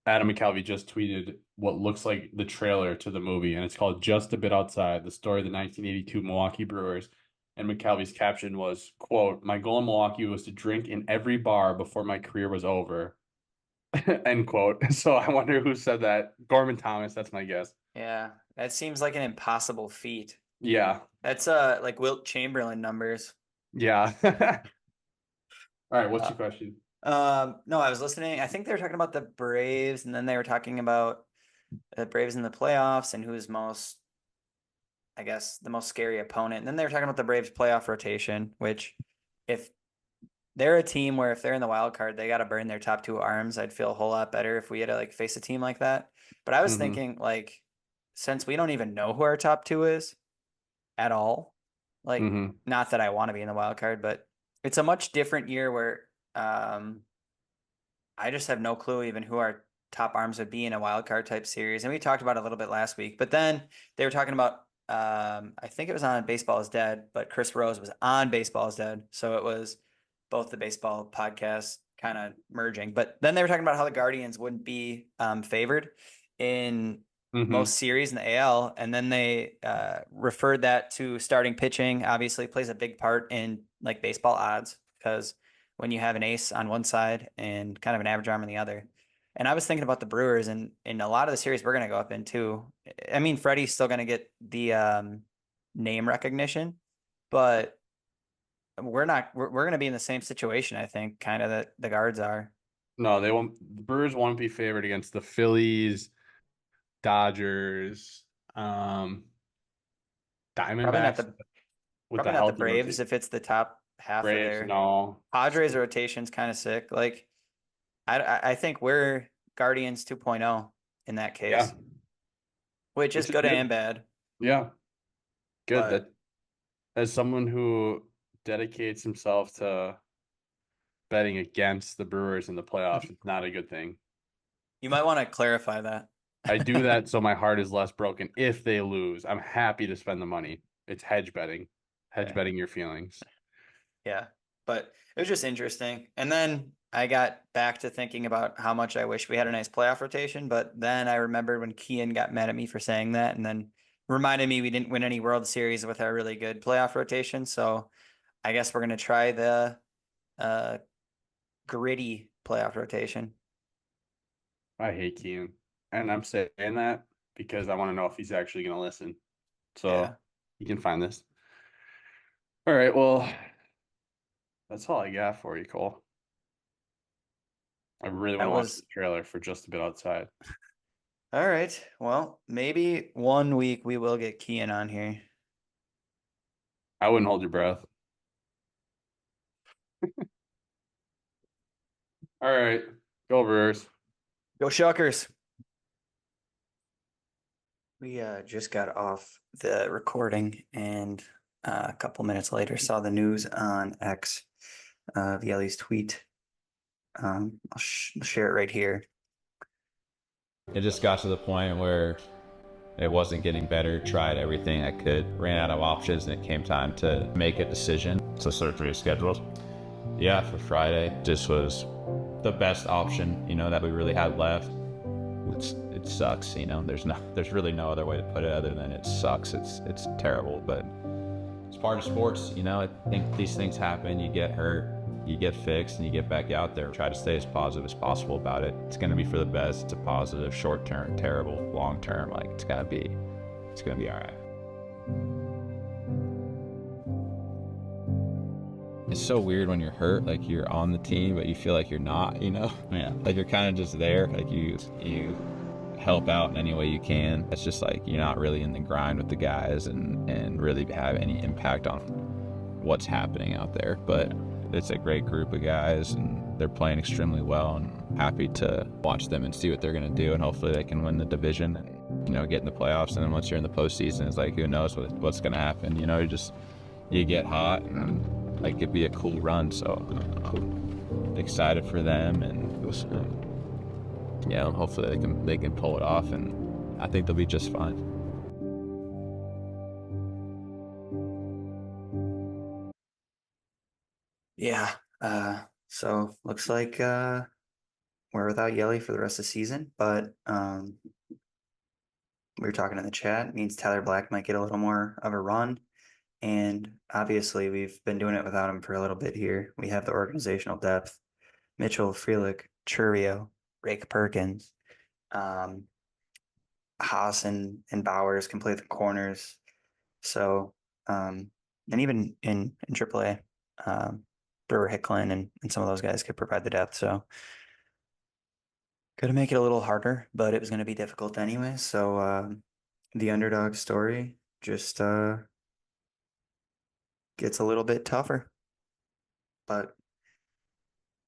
[SPEAKER 1] Adam McCalvey just tweeted what looks like the trailer to the movie, and it's called Just a Bit Outside, the story of the 1982 Milwaukee Brewers. And McCalvey's caption was, quote, "My goal in Milwaukee was to drink in every bar before my career was over." End quote. So I wonder who said that. Gorman Thomas, that's my guess.
[SPEAKER 2] Yeah, that seems like an impossible feat.
[SPEAKER 1] Yeah.
[SPEAKER 2] That's like Wilt Chamberlain numbers.
[SPEAKER 1] Yeah. All right, what's your question?
[SPEAKER 2] No, I was listening. I think they were talking about the Braves, and then they were talking about the Braves in the playoffs and who's most, I guess, the most scary opponent. And then they were talking about the Braves playoff rotation, which if they're a team where if they're in the wild card, they got to burn their top two arms. I'd feel a whole lot better if we had to like face a team like that. But I was thinking like, since we don't even know who our top two is at all, like not that I want to be in the wild card, but it's a much different year where I just have no clue even who our top arms would be in a wild card type series. And we talked about it a little bit last week, but then they were talking about I think it was on Baseball is Dead, but Chris Rose was on Baseball is Dead. So it was both the baseball podcasts kind of merging. But then they were talking about how the Guardians wouldn't be favored in most series in the AL. And then they referred that to starting pitching, obviously plays a big part in like baseball odds, because when you have an ace on one side and kind of an average arm on the other. And I was thinking about the Brewers, and in a lot of the series we're going to go up in too. I mean, Freddie's still going to get the name recognition, but we're not. We're going to be in the same situation, I think, kind of that the Guards are.
[SPEAKER 1] No, they won't. The Brewers won't be favored against the Phillies, Dodgers, Diamondbacks.
[SPEAKER 2] Probably not the Braves if it's the top half
[SPEAKER 1] Braves,
[SPEAKER 2] of their.
[SPEAKER 1] no.
[SPEAKER 2] Padres rotation's kind of sick. Like, I think we're Guardians 2.0 in that case,
[SPEAKER 1] Yeah.
[SPEAKER 2] which is good and bad.
[SPEAKER 1] Yeah, good.
[SPEAKER 2] But-
[SPEAKER 1] That as someone who dedicates himself to betting against the Brewers in the playoffs, it's not a good thing.
[SPEAKER 2] You might want to clarify that.
[SPEAKER 1] I do that so my heart is less broken if they lose. I'm happy to spend the money. It's hedge betting. Betting your feelings.
[SPEAKER 2] Yeah, but it was just interesting. And then I got back to thinking about how much I wish we had a nice playoff rotation. But then I remembered when Kian got mad at me for saying that, and then reminded me we didn't win any World Series with our really good playoff rotation. So I guess we're going to try the gritty playoff rotation.
[SPEAKER 1] I hate Kian. And I'm saying that because I want to know if he's actually going to listen. So you can find this. All right. Well, that's all I got for you, Cole. I really want to watch the trailer for Just a Bit Outside.
[SPEAKER 2] All right. Well, maybe one week we will get Kian on here.
[SPEAKER 1] I wouldn't hold your breath. All right. Go Brewers.
[SPEAKER 2] Go Shuckers. We just got off the recording, and a couple minutes later saw the news on X of Yelich's tweet. I'll share it right here.
[SPEAKER 8] It just got to the point where it wasn't getting better. Tried everything I could, ran out of options, and it came time to make a decision. So surgery is scheduled. Yeah, for Friday. This was the best option, that we really had left. It sucks, there's really no other way to put it other than it sucks. It's terrible, but it's part of sports, I think these things happen. You get hurt, you get fixed, and you get back out there. Try to stay as positive as possible about it. It's going to be for the best. It's a positive, short term, terrible, long term. Like it's going to be all right. It's so weird when you're hurt, like you're on the team, but you feel like you're not, Yeah. Like you're kind of just there, like you help out in any way you can. It's just like you're not really in the grind with the guys and really have any impact on what's happening out there. But it's a great group of guys, and they're playing extremely well, and I'm happy to watch them and see what they're going to do, and hopefully they can win the division and, get in the playoffs. And then once you're in the postseason, it's like, who knows what's going to happen. You get hot, and like it'd be a cool run. So excited for them, and hopefully they can pull it off, and I think they'll be just fine.
[SPEAKER 2] Yeah. So looks like we're without Yelich for the rest of the season, but we were talking in the chat, it means Tyler Black might get a little more of a run. And obviously we've been doing it without him for a little bit here. We have the organizational depth. Mitchell, Frelick, Churio, Rake Perkins, Haas and Bowers can play the corners. So and even in AAA, Brewer Hicklin and some of those guys could provide the depth. So gonna make it a little harder, but it was gonna be difficult anyway. So the underdog story just gets a little bit tougher. But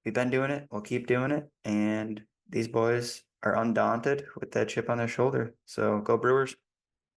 [SPEAKER 2] we've been doing it, we'll keep doing it, and these boys are undaunted with that chip on their shoulder. So go Brewers.